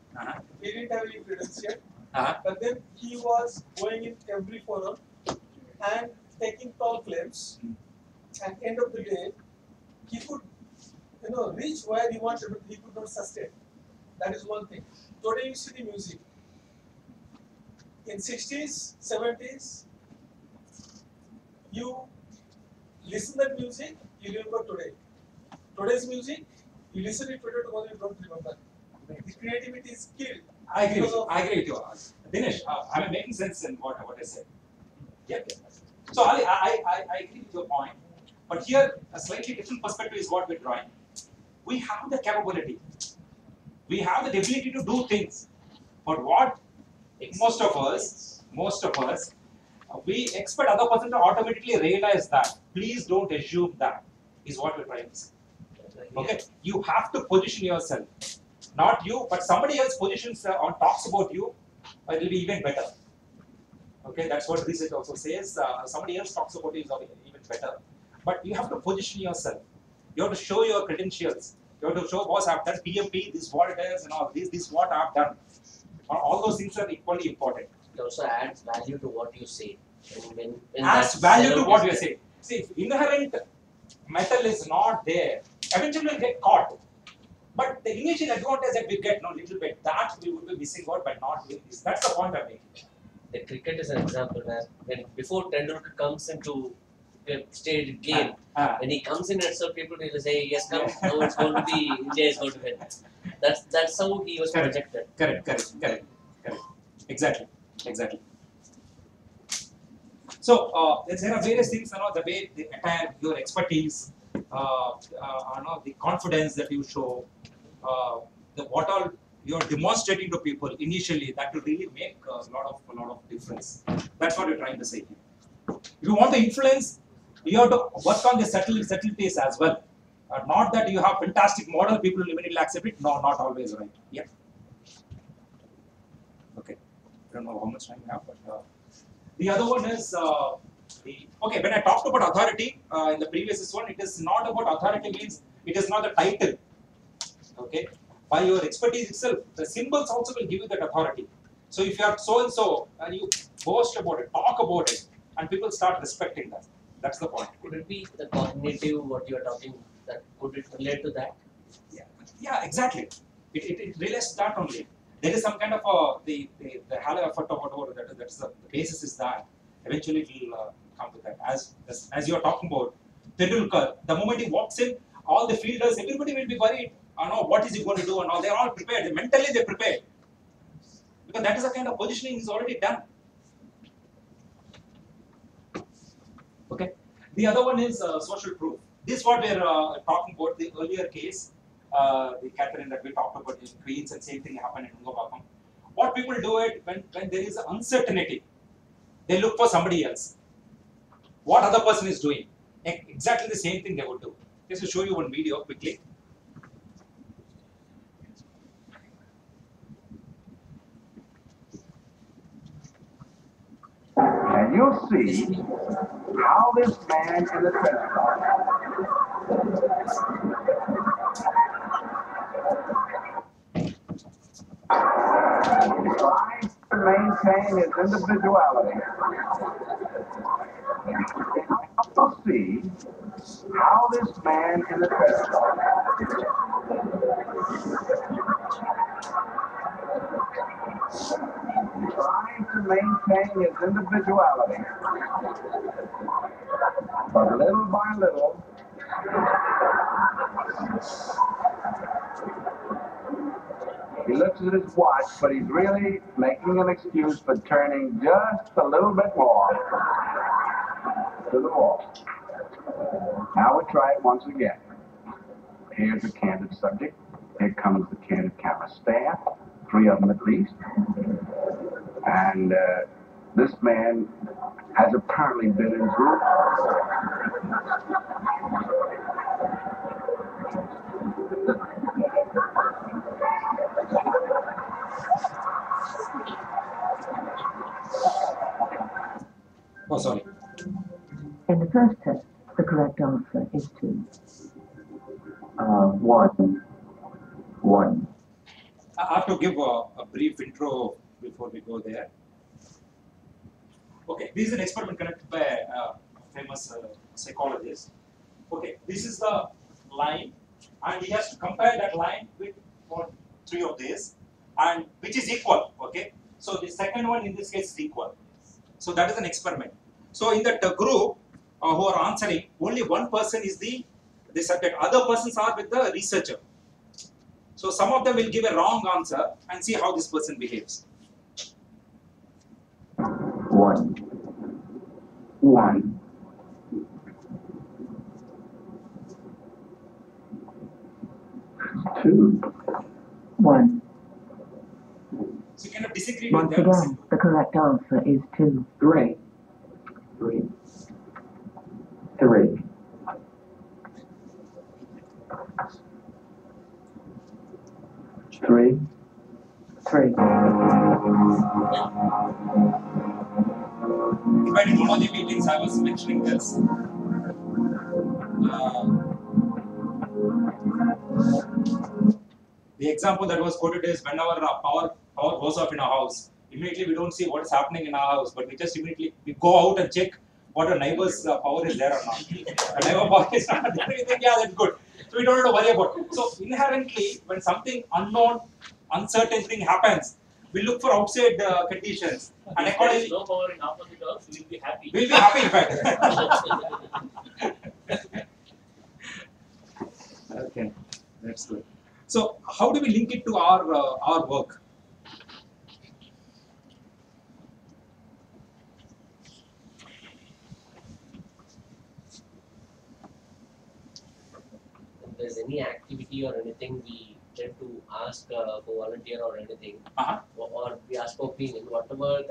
He didn't have any credential, but then he was going in every forum and taking tall claims. And end of the day, he could, reach where he wanted, but he could not sustain. That is one thing. Today you see the music. In 60s, 70s, you listen that music, you remember today. Today's music, you listen it today, tomorrow you don't remember. The creativity is killed. I agree with you. I agree with you. Dinesh, I'm making sense in what I said. Yeah. So Ali, I agree with your point, but here a slightly different perspective is what we're drawing. We have the capability. We have the ability to do things. But what most of us, we expect other person to automatically realize that. Please don't assume that, is what we're trying to say. Okay? You have to position yourself. Not you, but somebody else positions or talks about you, it will be even better. Okay, that's what research also says. Somebody else talks about you is even better. But you have to position yourself. You have to show your credentials. You have to show, boss, I've done PMP, this is what it is, and all this is what I've done. All those things are equally important. It also adds value to what you say. When adds value to what you say. See, if inherent metal is not there, eventually we'll get caught. But the initial advantage that we get, little bit, that we would be missing out by not doing this. That's the point I'm making. The cricket is an example where before Tendulkar comes into the stage game, when he comes in itself, people will say, yes, now it's going to be, India is going to win. That's how he was projected. Correct. Exactly. So there are various things, the way they attack your expertise, the confidence that you show, what all you're demonstrating to people initially, that will really make a lot of difference. That's what you're trying to say here. If you want to influence, you have to work on the subtleties as well. Not that you have fantastic model, people will immediately accept it. No, not always right. Yeah. Okay. I don't know how much time we have, but the other one is okay. When I talked about authority in the previous one, it is not about authority. Means it is not the title. Okay. By your expertise itself, the symbols also will give you that authority. So if you are so and so, and you boast about it, talk about it, and people start respecting that. That's the point. Could it be the cognitive, what you are talking, that could it relate to that? Yeah, exactly. It relates to that only. There is some kind of the halo effect or whatever that's the basis is that. Eventually it will come to that. As you are talking about Tendulkar, the moment he walks in, all the fielders, everybody will be worried. What is he going to do and all. They're all prepared. Mentally they're prepared. Because that is the kind of positioning is already done. Okay. The other one is social proof. This is what we're talking about, the earlier case, the Catherine that we talked about in Queens, and same thing happened in Ungapakam. What people do it when there is uncertainty, they look for somebody else. What other person is doing. Exactly the same thing they would do. Just to show you one video quickly. And you'll see how this man in the trench tries to maintain his individuality. You'll see how this man in the trench trying to maintain his individuality. But little by little, he looks at his watch, but he's really making an excuse for turning just a little bit more to the wall. Now we try it once again. Here's the candid subject. Here comes the candid camera staff, 3 of them at least. And this man has apparently been in group. Oh, sorry. In the first test, the correct answer is 2. 1. I have to give a brief intro before we go there. Okay, this is an experiment conducted by a famous psychologist. Okay, this is the line, and he has to compare that line with 3 of these, and which is equal. Okay, so the second one in this case is equal. So that is an experiment. So in that group who are answering, only one person is the subject. Other persons are with the researcher. So some of them will give a wrong answer and see how this person behaves. 1. 1. 2. 1. So you cannot disagree Once with them. again, the correct answer is 2. 3. 3. 3. 3. 3. In fact, in one of the meetings, I was mentioning this. The example that was quoted is whenever power goes off in our house, immediately we don't see what is happening in our house, but we just immediately go out and check what our neighbor's power is there or not. The neighbor power is not there, we think, yeah, that's good. So we don't have to worry about it. So inherently, when something unknown, uncertain thing happens, we look for outside conditions. And If there is no power in opposite house, we'll be happy. We'll be happy, in fact. Okay, that's good. So, how do we link it to our work? If there's any activity or anything, we tend to ask for volunteer or anything, or we ask for opinion. Whatever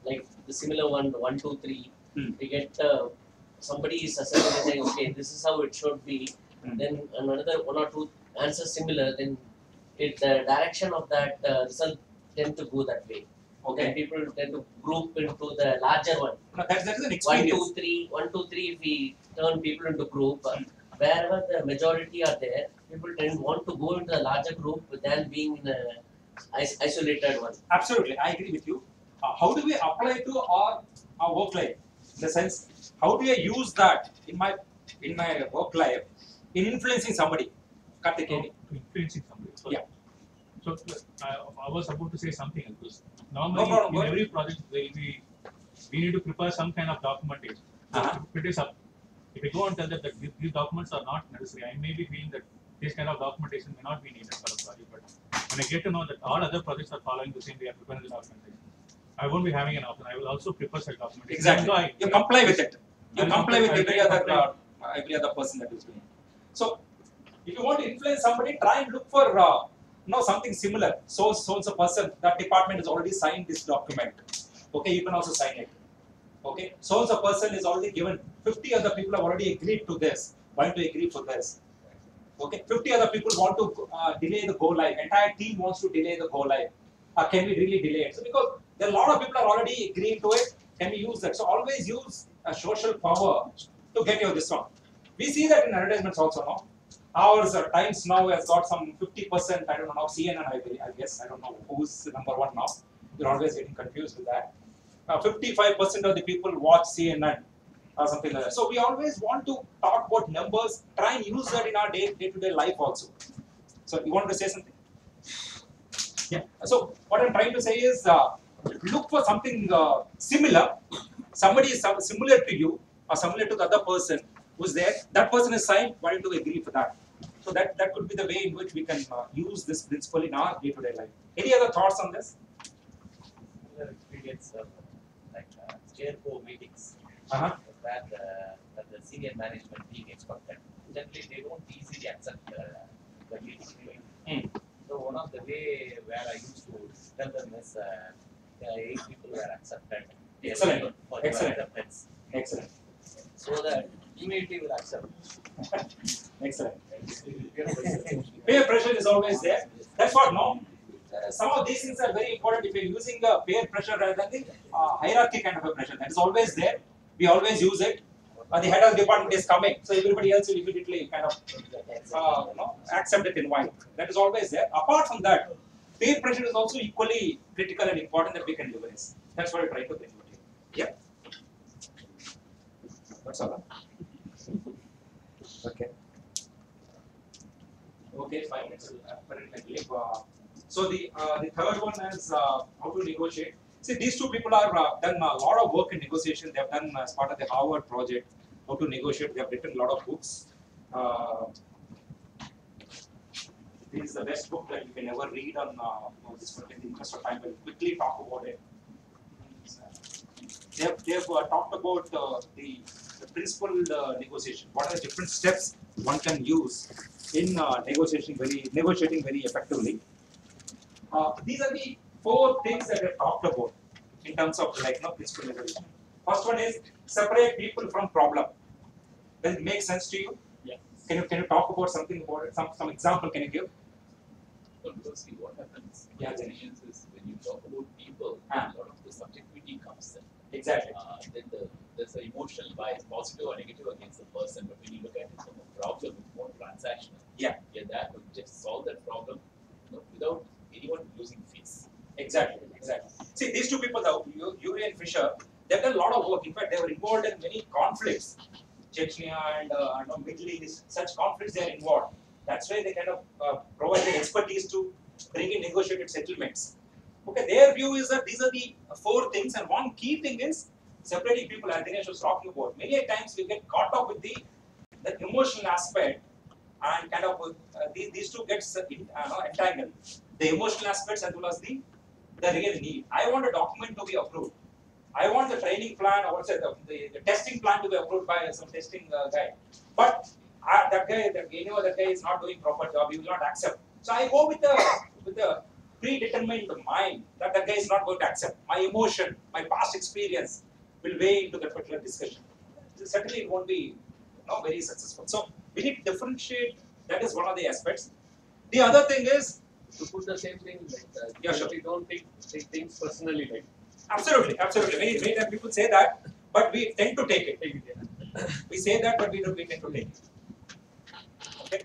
the similar one, the 1, 2, 3, we get somebody is assessing saying, okay, this is how it should be. Then another 1 or 2 answers similar. Then the direction of that result tend to go that way. Okay. Then people tend to group into the larger one. No, that is an experience. 1, 2, 3. If we turn people into group, wherever the majority are there, people tend want to go into the larger group than being in a isolated one. Absolutely, I agree with you. How do we apply to our work life? In the sense, how do I use that in my work life in influencing somebody? Influencing somebody. So, yeah. So I was about to say something else. Normally, in every project, we need to prepare some kind of documentation. If you go and tell that these documents are not necessary, I may be feeling that this kind of documentation may not be needed for a project. But when I get to know that all other projects are following the same way, I prepare the documentation. I won't be having an option. I will also prepare such documentation. Exactly. You comply with it. You comply with every other person that is doing it. So, if you want to influence somebody, try and look for something similar. So a person, that department has already signed this document. Okay, you can also sign it. Okay, so a person is already given. 50 other people have already agreed to this. Why don't you agree for this? Okay, 50 other people want to delay the go live. Entire team wants to delay the go live. Can we really delay it? So because there are a lot of people are already agreeing to it, can we use that? So always use a social power to get you this one. We see that in advertisements also now. Ours Times now has got some 50%, I don't know, now CNN I guess, I don't know who's number one now. You're always getting confused with that. 55% of the people watch CNN or something like that. So we always want to talk about numbers, try and use that in our day-to-day life also. So you want to say something? Yeah. So what I'm trying to say is look for something similar. Somebody is similar to you or similar to the other person who's there. That person is signed. Why don't you agree for that? So that could be the way in which we can use this principle in our day-to-day life. Any other thoughts on this? Experience chair co meetings where the senior management being expected. Generally, they don't easily accept the meeting. So one of the way where I used to tell them is 8 people were accepted. Excellent. For Excellent. reference. Excellent. So that community will accept. Excellent. Peer pressure is always there. That's what no. Some of these things are very important if you're using peer pressure rather than the hierarchy kind of a pressure. That is always there. We always use it. The head of the department is coming, so everybody else will immediately kind of accept it in white. That is always there. Apart from that, peer pressure is also equally critical and important that we can leverage. That's what I try to bring with you. Yeah. That's all. Okay. Okay, 5 minutes. So the third one is how to negotiate. See, these two people are done a lot of work in negotiation. They have done as part of the Harvard project how to negotiate. They have written a lot of books. This is the best book that you can ever read on this one. In the interest of time, I will quickly talk about it. They have talked about the principled negotiation. What are the different steps one can use in negotiating very effectively? These are the 4 things that I talked about in terms of principled negotiation. First one is separate people from problem. Does it make sense to you? Yeah. Can you talk about something about it? Some example can you give? Well, because see what happens Yeah, is when you talk about people, a lot of the subjectivity comes in. Exactly. Then there's an emotional bias, positive or negative against the person. But when you look at it from a problem, it's more transactional. Yeah. You're there to just solve that problem, without anyone losing face. Exactly. See, these 2 people, Yuri and Fisher, they've done a lot of work. In fact, they were involved in many conflicts. Chechnya and Middle East, such conflicts they are involved. That's why they kind of provide their expertise to bring in negotiated settlements. Okay, their view is that these are the 4 things, and one key thing is separating people, as Dinesh was talking about. Many times we get caught up with the emotional aspect, and kind of these 2 gets entangled. The emotional aspects as well as the real need. I want a document to be approved. I want the training plan, or the testing plan to be approved by some testing guy. But that guy is not doing proper job. He will not accept. So I go with the predetermined mind that guy is not going to accept. My emotion, my past experience will weigh into that particular discussion. Certainly, it won't be very successful. So we need to differentiate. That is one of the aspects. The other thing is to put the same thing like that. Yeah, sure. We don't take things personally like. Absolutely. Many times people say that, but we tend to take it. We say that, but we tend to take it. Okay.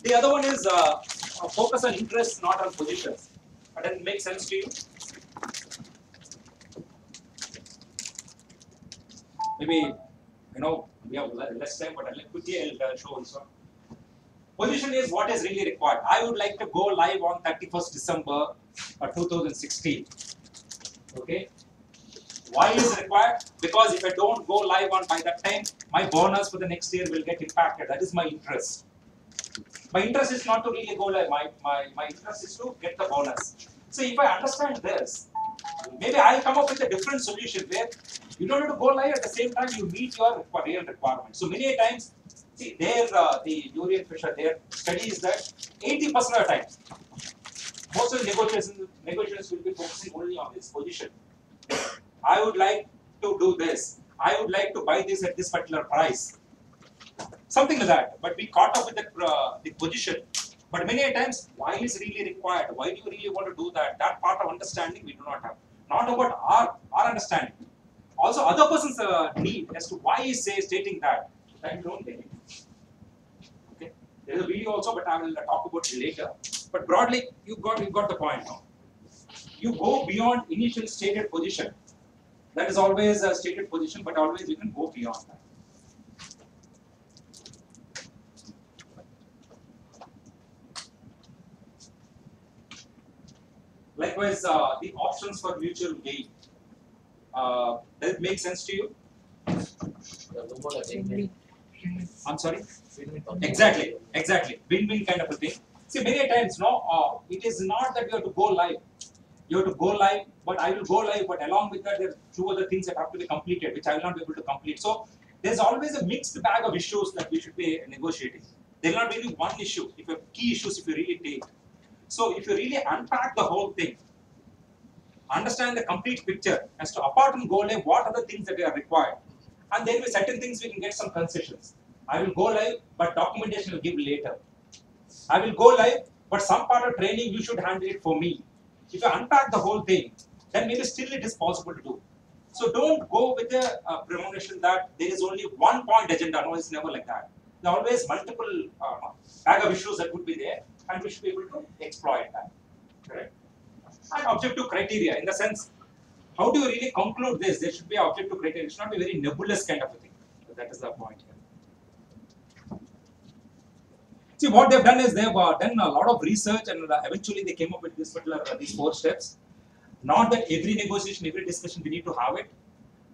The other one is focus on interests, not on positions. Does it make sense to you? Maybe we have less time, but quickly I'll show also. Position is what is really required. I would like to go live on 31st December 2016. Okay. Why is it required? Because if I don't go live on by that time, my bonus for the next year will get impacted. That is my interest. My interest is not to really go live. My interest is to get the bonus. So if I understand this, maybe I'll come up with a different solution where you don't have to go live at the same time you meet your real requirements. So many times, see, the Yuri and Fisher, their study is that 80% of the time, most of the negotiations will be focusing only on this position. I would like to do this. I would like to buy this at this particular price. Something like that. But we caught up with the position. But many times, why is really required? Why do you really want to do that? That part of understanding we do not have. Not about our understanding. Also, other person's need as to why he says stating that you don't get it. Okay. There is a video also, but I will talk about it later. But broadly, you got the point now. You go beyond initial stated position. That is always a stated position, but always you can go beyond that. Likewise, the options for mutual gain. Does it make sense to you? I'm sorry? Exactly. Win-win kind of a thing. See, many times, it is not that you have to go live. You have to go live, but I will go live, but along with that, there are 2 other things that have to be completed, which I will not be able to complete. So, there's always a mixed bag of issues that we should be negotiating. There will not be only one issue, if you have key issues, if you really take. So, if you really unpack the whole thing, understand the complete picture as to apart from go live, what are the things that are required. And there will be certain things we can get some concessions. I will go live, but documentation will give later. I will go live, but some part of training you should handle it for me. If you unpack the whole thing, then maybe still it is possible to do. So don't go with the premonition that there is only one point agenda. No, it's never like that. There are always multiple bag of issues that would be there, and we should be able to exploit that. Correct? And objective criteria, in the sense, how do you really conclude this? There should be objective criteria. It should not be very nebulous kind of a thing. So that is the point here. See, what they've done is they've done a lot of research, and eventually they came up with this particular these 4 steps. Not that every negotiation, every discussion we need to have it,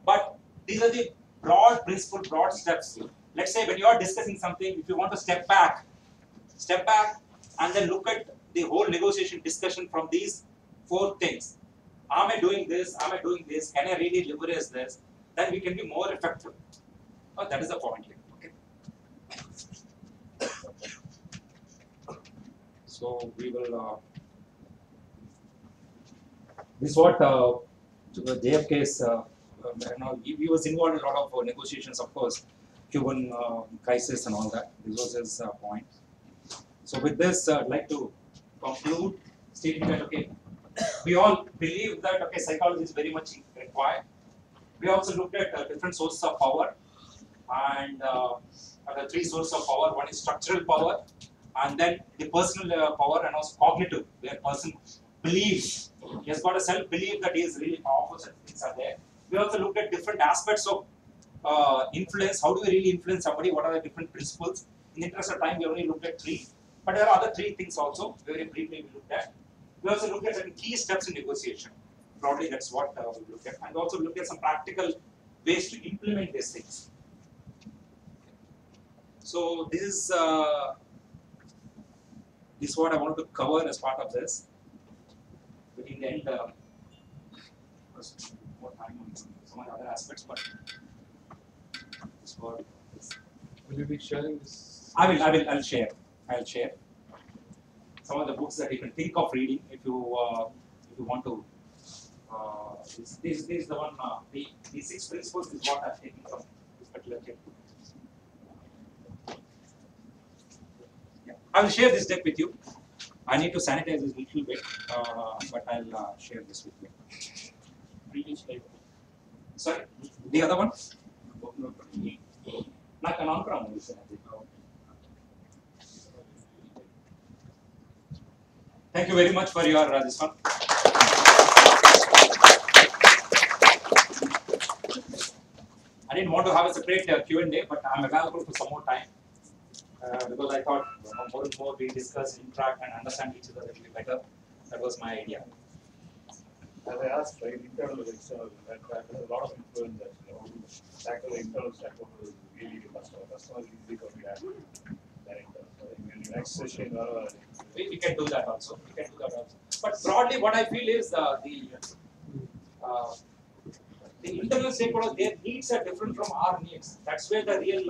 but these are the broad principle, broad steps. Let's say when you are discussing something, if you want to step back, and then look at the whole negotiation discussion from these 4 things. Am I doing this? Am I doing this? Can I really leverage this? Then we can be more effective. That is the point here. Okay. So we will. This is what JFK's. He was involved in a lot of negotiations, of course, Cuban crisis and all that. This was his point. So with this, I'd like to conclude stating that okay, we all believe that okay, psychology is very much required. We also looked at different sources of power, and the 3 sources of power. One is structural power, and then the personal power, and also cognitive, where person believes he has got a self-belief that he is really powerful. Such things are there. We also looked at different aspects of influence. How do we really influence somebody? What are the different principles? In the interest of time, we only looked at 3, but there are other 3 things also. Very briefly, we looked at. We also looked at certain key steps in negotiation. Broadly, that's what we looked at, and also looked at some practical ways to implement these things. So this is what I wanted to cover as part of this. But in the end, more time on some other aspects, but this what. Will you be sharing this? I'll share. I'll share some of the books that you can think of reading if you want to. This is the one. The 6 principles is what I've taken from this particular textbook. Yeah. I will share this deck with you. I need to sanitize this a little bit, but I'll share this with you. Sorry, the other one? Thank you very much for your this one. I didn't want to have a separate Q&A, but I'm available for some more time because I thought more and more we discuss, interact, and understand each other a little better. That was my idea. As I asked, right, internal and external, there's a lot of influence that tackle the internal stakeholder is really the customer. Customer is easy to react that internal. So in the next session, we can do that also. We can do that also. But broadly, what I feel is the internal stakeholders, their needs are different from our needs. That's where the real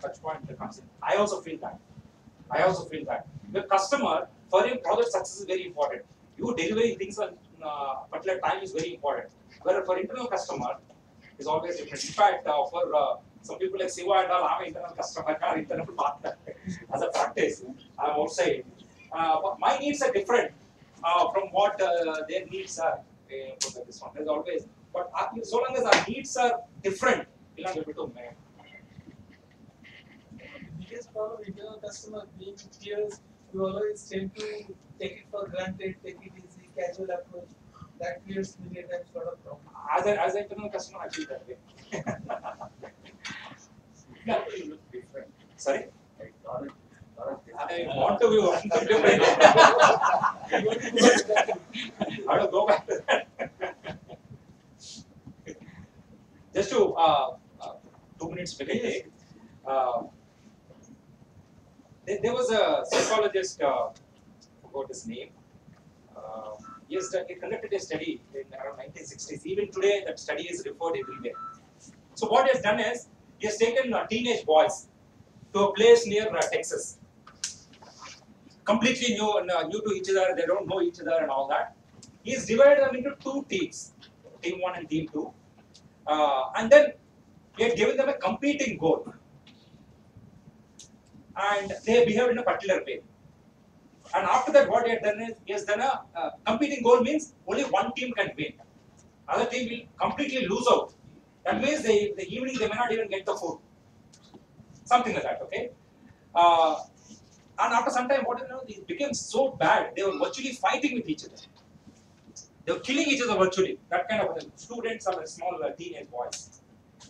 touch point comes in. I also feel that. The customer, for him, product success is very important. You delivering things on particular time is very important. Whereas for internal customer, is always different. In fact, for some people like Siva and all, I'm an internal customer, I'm internal partner. As a practice, I'm outside. But my needs are different from what their needs are. This one. There's always, but so long as our needs are different, we'll not be able to manage. The biggest problem with internal customer being peers, you always tend to take it for granted, take it easy, casual approach. That creates many times a lot of problems. As an internal customer, I feel that way. You look different. Sorry? I want to be one different. How to go back to that? Just to 2 minutes we can take. There was a psychologist, forgot his name. He conducted a study in around 1960s. Even today, that study is referred everywhere. So what he has done is, he has taken teenage boys to a place near Texas. Completely new to each other, they don't know each other and all that. He has divided them into 2 teams, team 1 and team 2. And then he had given them a competing goal. And they behaved in a particular way. And after that, what he had done is, he has done a competing goal means only one team can win. Other team will completely lose out. That means the evening they may not even get the food. Something like that, okay? And after some time, what it became so bad, they were virtually fighting with each other. They were killing each other virtually. That kind of students or small teenage boys.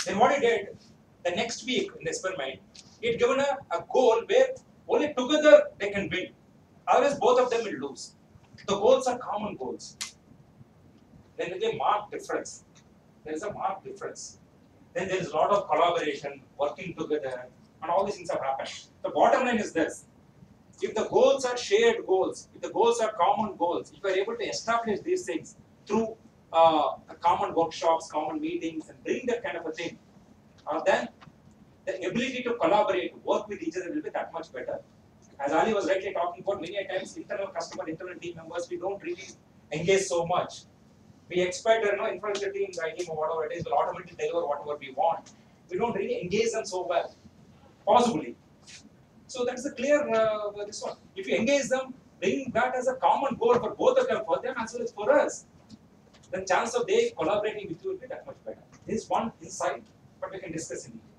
Then what he did, the next week in the experiment, he had given a goal where only together they can win. Otherwise, both of them will lose. The goals are common goals. Then there is a marked difference. There is a marked difference. Then there is a lot of collaboration, working together, and all these things have happened. The bottom line is this. If the goals are shared goals, if the goals are common goals, if you are able to establish these things through common workshops, common meetings, and bring that kind of a thing, then the ability to collaborate, work with each other will be that much better. As Ali was rightly talking about, many a times internal customer, internal team members, we don't really engage so much. We expect, infrastructure team, the team or whatever it is, will automatically deliver whatever we want. We don't really engage them so well, possibly. So that's a clear this one. If you engage them, bring that as a common goal for both of them, for them as well as for us, then chance of they collaborating with you will be that much better. This is one insight, but we can discuss in detail.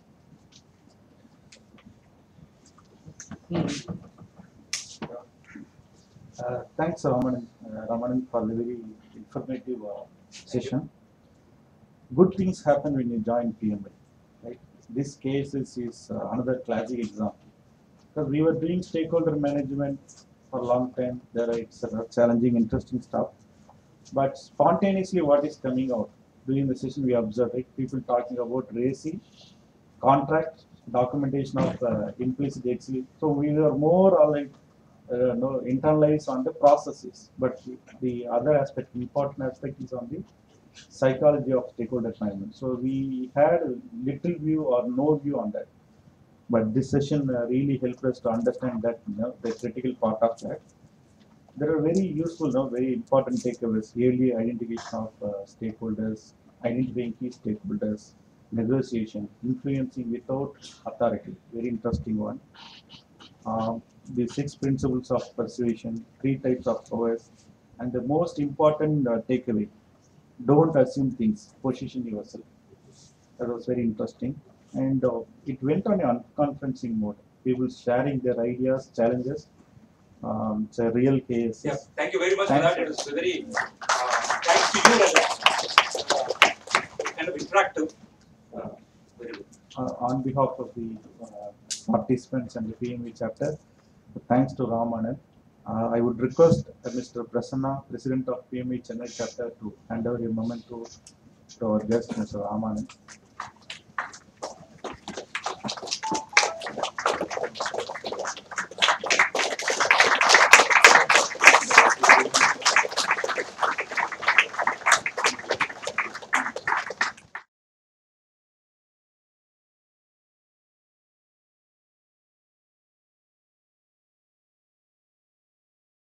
Thanks, Ramanand, for the very informative session. Good things happen when you join PMI. Right? This case is another classic example. Because we were doing stakeholder management for a long time. It's challenging, interesting stuff. But spontaneously, what is coming out during the session, we observed people talking about RACI, contract, documentation of implicit exit. So we were more like internalized on the processes, but the other aspect, important aspect, is on the psychology of stakeholder management. So we had little view or no view on that, but this session really helped us to understand that the critical part of that. There are very useful, very important takeaways. Early identification of stakeholders, identifying key stakeholders, negotiation, influencing without authority. Very interesting one. The 6 principles of persuasion, 3 types of powers, and the most important takeaway: don't assume things, position yourself. That was very interesting, and it went on a conferencing mode. People sharing their ideas, challenges. It's a real case. Yeah, thank you very much for that. It was very thanks to you, kind of interactive. Very good. On behalf of the participants and the PME chapter, thanks to Ramanand. I would request Mr. Prasanna, President of PME Chennai chapter, to hand over a moment to our guest, Mr. Ramanand.